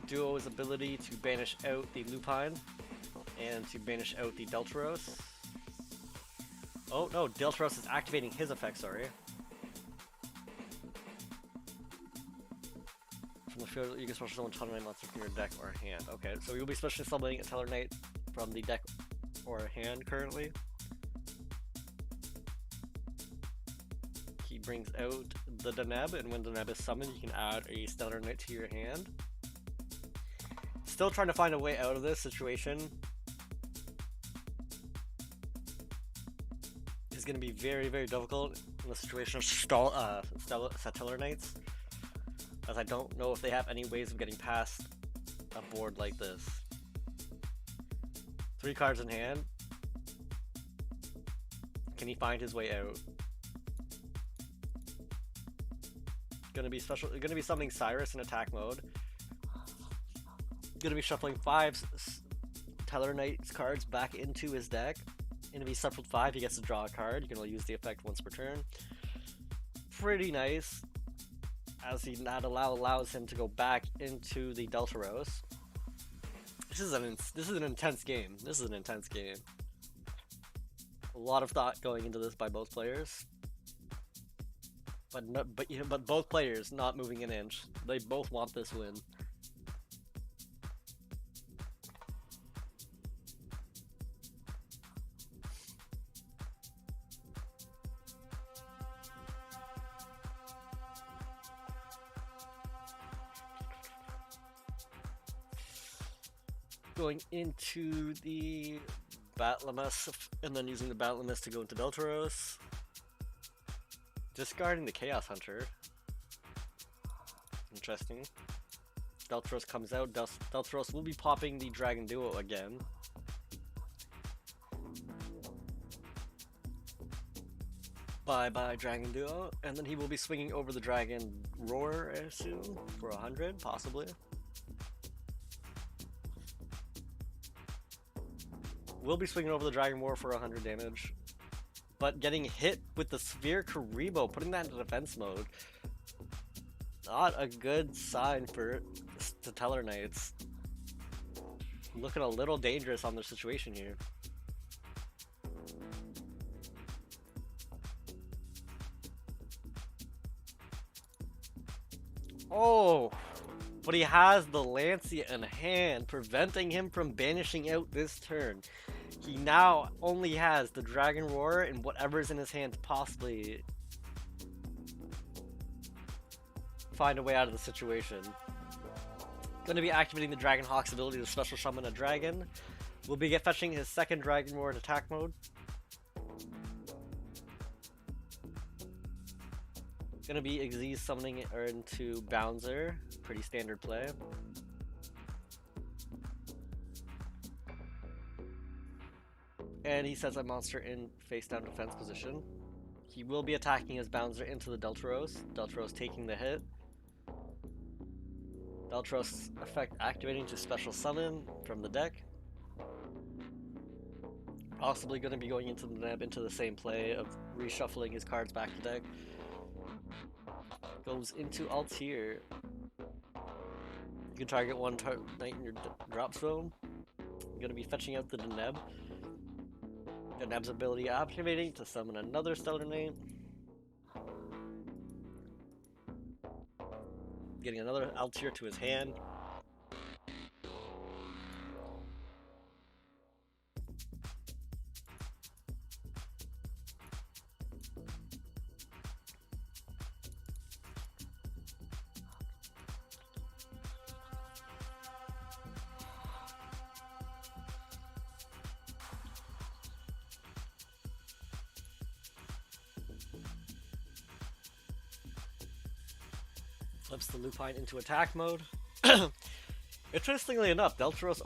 Duo's ability to banish out the Lupine and to banish out the Deltaros. Oh no, Deltaros is activating his effect, sorry. From the field, you can special summon Stellar Knight monster from your deck or hand. Okay, so you'll be special summoning a Stellar Knight from the deck or hand currently. He brings out the Deneb, and when Deneb is summoned, you can add a Stellar Knight to your hand. Still trying to find a way out of this situation. It's going to be very, very difficult in the situation of Stellar Knights, as I don't know if they have any ways of getting past a board like this. 3 cards in hand. Can he find his way out? Gonna be summoning Cyrus in attack mode. Gonna be shuffling 5 Teller Knight's cards back into his deck. And if he shuffled 5, he gets to draw a card. You can only use the effect once per turn. Pretty nice, as that allows him to go back into the Deltaros. This is an intense game. This is an intense game. A lot of thought going into this by both players. But both players not moving an inch. They both want this win. Going into the Batlamus, and then using the Batlamus to go into Deltaros. Discarding the Chaos Hunter. Interesting. Deltaros comes out. Deltaros will be popping the Dragon Duo again. Bye-bye Dragon Duo. And then he will be swinging over the Dragon Roar, I assume, for 100, possibly. Will be swinging over the Dragon Roar for 100 damage. But getting hit with the Sphere Karibo, putting that into defense mode. Not a good sign for the Teller Knights. Looking a little dangerous on their situation here. Oh! But he has the Lancia in hand, preventing him from banishing out this turn. He now only has the Dragon Roar and whatever's in his hand to possibly find a way out of the situation. Going to be activating the Dragon Hawk's ability to special summon a dragon. We'll be fetching his second Dragon Roar in attack mode. Going to be Xyz summoning it into Bouncer. Pretty standard play. And he sets a monster in face-down defense position. He will be attacking his Bouncer into the Deltaros. Deltaros taking the hit. Deltaros effect activating to special summon from the deck. Possibly going to be going into the Neb into the same play of reshuffling his cards back to deck. Goes into Altair. You can target one knight in your drop zone. You're going to be fetching out the Deneb. Deneb's ability activating to summon another Stellar Knight. Getting another Altair to his hand. Flips the Lupine into attack mode. Interestingly enough, Deltaros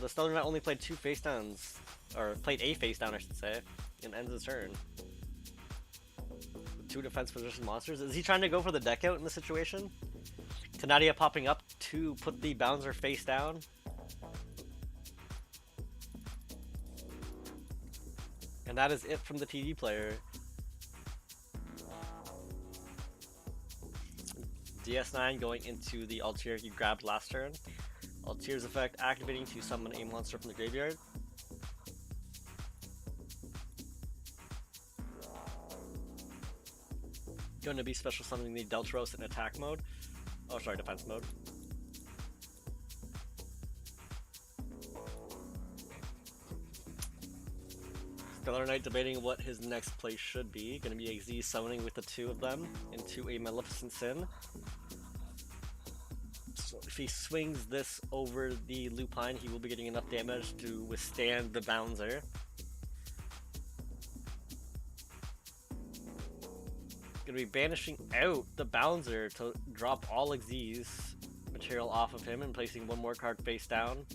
the Stellar Knight only played 2 face downs, or played a face down, I should say, and ends his turn. With 2 defense position monsters. Is he trying to go for the deck out in this situation? Canadia popping up to put the Bouncer face down. And that is it from the TD player. DS9 going into the Altair he grabbed last turn. Altair's effect activating to summon a monster from the graveyard. Going to be special summoning the Deltaros in attack mode. Oh, sorry, defense mode. Stellar Knight debating what his next play should be. Going to be Xyz summoning with the 2 of them into a Maleficent Sin. So if he swings this over the Lupine, he will be getting enough damage to withstand the Bouncer. Going to be banishing out the Bouncer to drop all Xyz material off of him and placing 1 more card face down.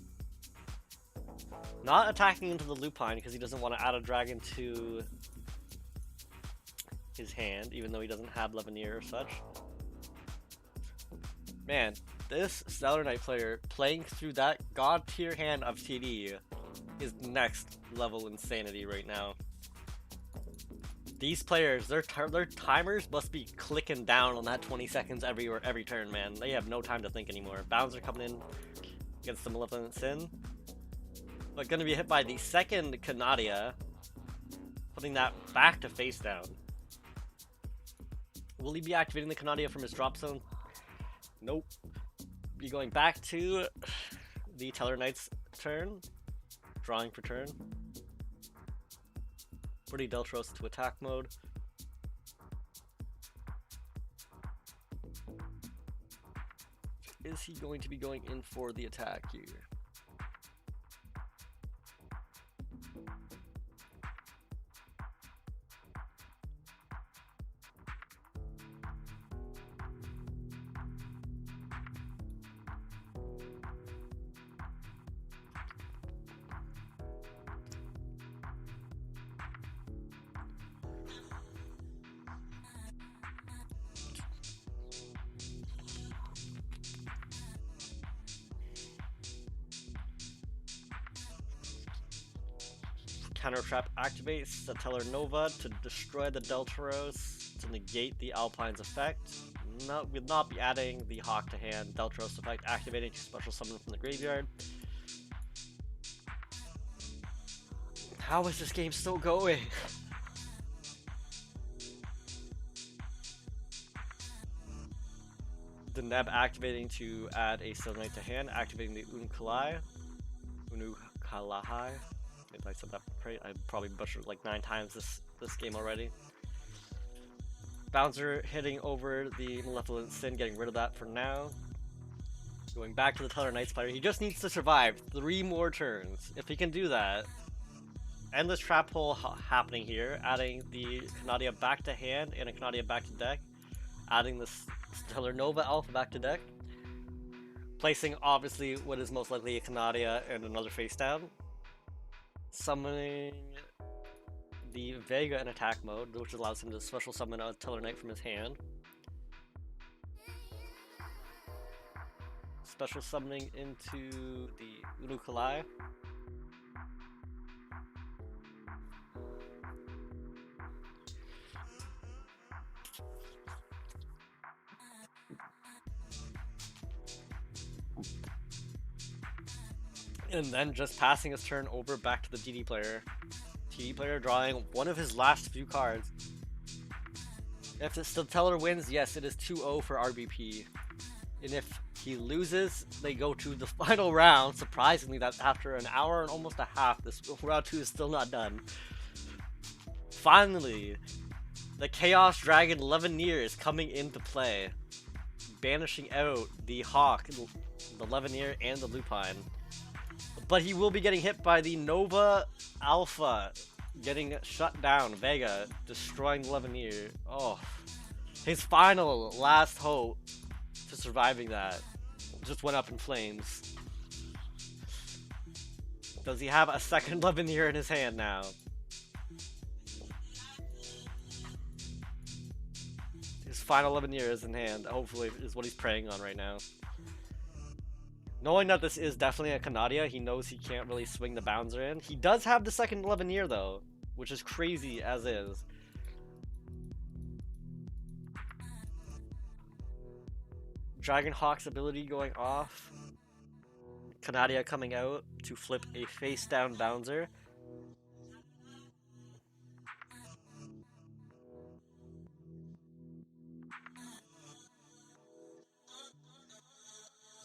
Not attacking into the Lupine because he doesn't want to add a dragon to his hand, even though he doesn't have Levineer or such. Man, this Stellar Knight player playing through that god tier hand of TD is next level insanity right now. These players, their timers must be clicking down on that 20 seconds every turn, man. They have no time to think anymore. Bouncer coming in against the Malevolent Sin, but gonna be hit by the second Canadia, putting that back to face down. Will he be activating the Canadia from his drop zone? Nope. Be going back to the Teller Knight's turn, drawing for turn. Putting Deltros to attack mode. Is he going to be going in for the attack here? Counter Trap activates the Teller Nova to destroy the Deltros to negate the Alpine's effect. We'll not be adding the Hawk to hand. Deltros effect activating to special summon from the graveyard. How is this game still going? The Neb activating to add a Stellar Knight to hand, activating the Unukalai. If I said that right, I probably butchered like 9 times this game already. Bouncer hitting over the Malevolent Sin, getting rid of that for now. Going back to the Teller Knights player, he just needs to survive 3 more turns. If he can do that, endless trap hole happening here, adding the Canadia back to hand and a Canadia back to deck, adding the Stellar Nova Alpha back to deck, placing obviously what is most likely a Canadia and another face down. Summoning the Vega in attack mode, which allows him to special summon a Teller Knight from his hand. Special summoning into the Unukalai. And then just passing his turn over back to the TD player. TD player drawing one of his last few cards. If the Teller wins, yes, it is 2-0 for RVP. And if he loses, they go to the final round. Surprisingly, that after an hour and almost a half, this round 2 is still not done. Finally, the Chaos Dragon Levineer is coming into play, banishing out the Hawk, the Levineer, and the Lupine. But he will be getting hit by the Nova Alpha, getting shut down. Vega destroying the Levineer. Oh, his final last hope to surviving that just went up in flames. Does he have a second Levineer in his hand now? His final Levineer is in hand. Hopefully, is what he's praying on right now. Knowing that this is definitely a Canadia, he knows he can't really swing the Bouncer in. He does have the second Levineer though, which is crazy as is. Dragonhawk's ability going off. Canadia coming out to flip a face down Bouncer.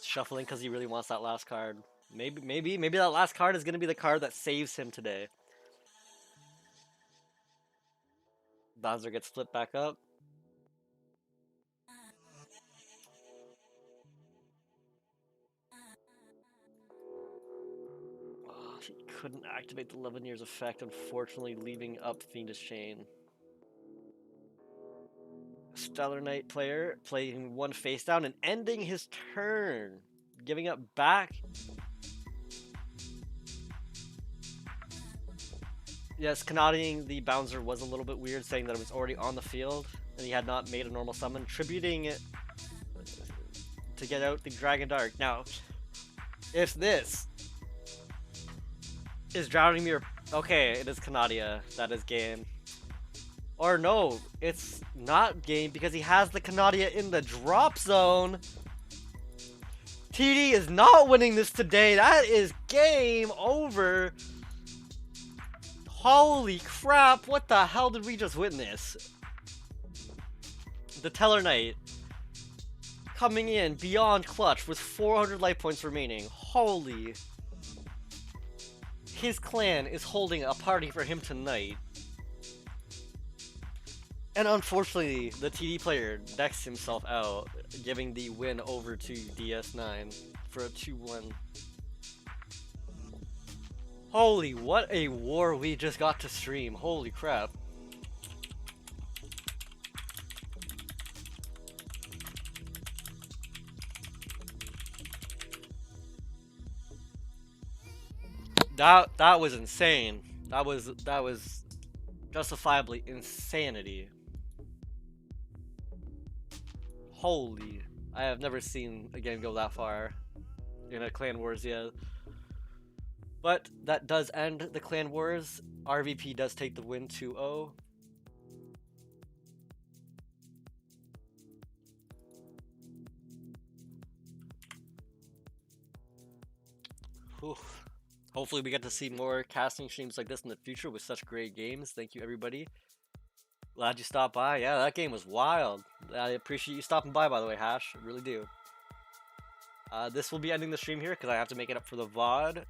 Shuffling because he really wants that last card. Maybe that last card is going to be the card that saves him today. Bouncer gets flipped back up. Oh, he couldn't activate the Levineer's effect, unfortunately, leaving up Fiendish Chain. Stellar Knight player playing one face down and ending his turn, giving up back. Yes, Canadiaing the Bouncer was a little bit weird, saying that it was already on the field and he had not made a normal summon, tributing to get out the Dragon Dark. Now, if this is Drowning Mirror, okay, it is Canadia. That is game. Or no, it's not game because he has the Canadia in the drop zone. TD is not winning this today. That is game over. Holy crap, what the hell did we just witness? The Teller Knight coming in beyond clutch with 400 life points remaining. Holy. His clan is holding a party for him tonight. And unfortunately, the TD player decks himself out, giving the win over to DS9 for a 2-1. Holy, what a war we just got to stream. Holy crap. That was insane. That was justifiably insanity. Holy, I have never seen a game go that far in a Clan Wars yet. But that does end the Clan Wars. RVP does take the win 2-0. Hopefully we get to see more casting streams like this in the future with such great games. Thank you, everybody. Glad you stopped by. Yeah, that game was wild. I appreciate you stopping by the way, Hash. I really do. This will be ending the stream here because I have to make it up for the VOD.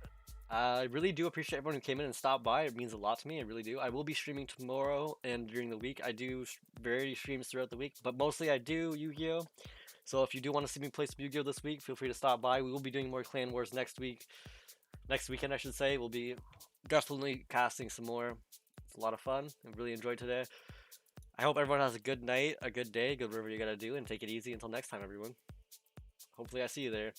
I really do appreciate everyone who came in and stopped by. It means a lot to me. I really do. I will be streaming tomorrow and during the week. I do variety streams throughout the week, but mostly I do Yu-Gi-Oh! So if you do want to see me play some Yu-Gi-Oh! This week, feel free to stop by. We will be doing more Clan Wars next week. Next weekend, I should say. We'll be definitely casting some more. It's a lot of fun. I really enjoyed today. I hope everyone has a good night, a good day, good whatever you gotta do, and take it easy until next time, everyone. Hopefully I see you there.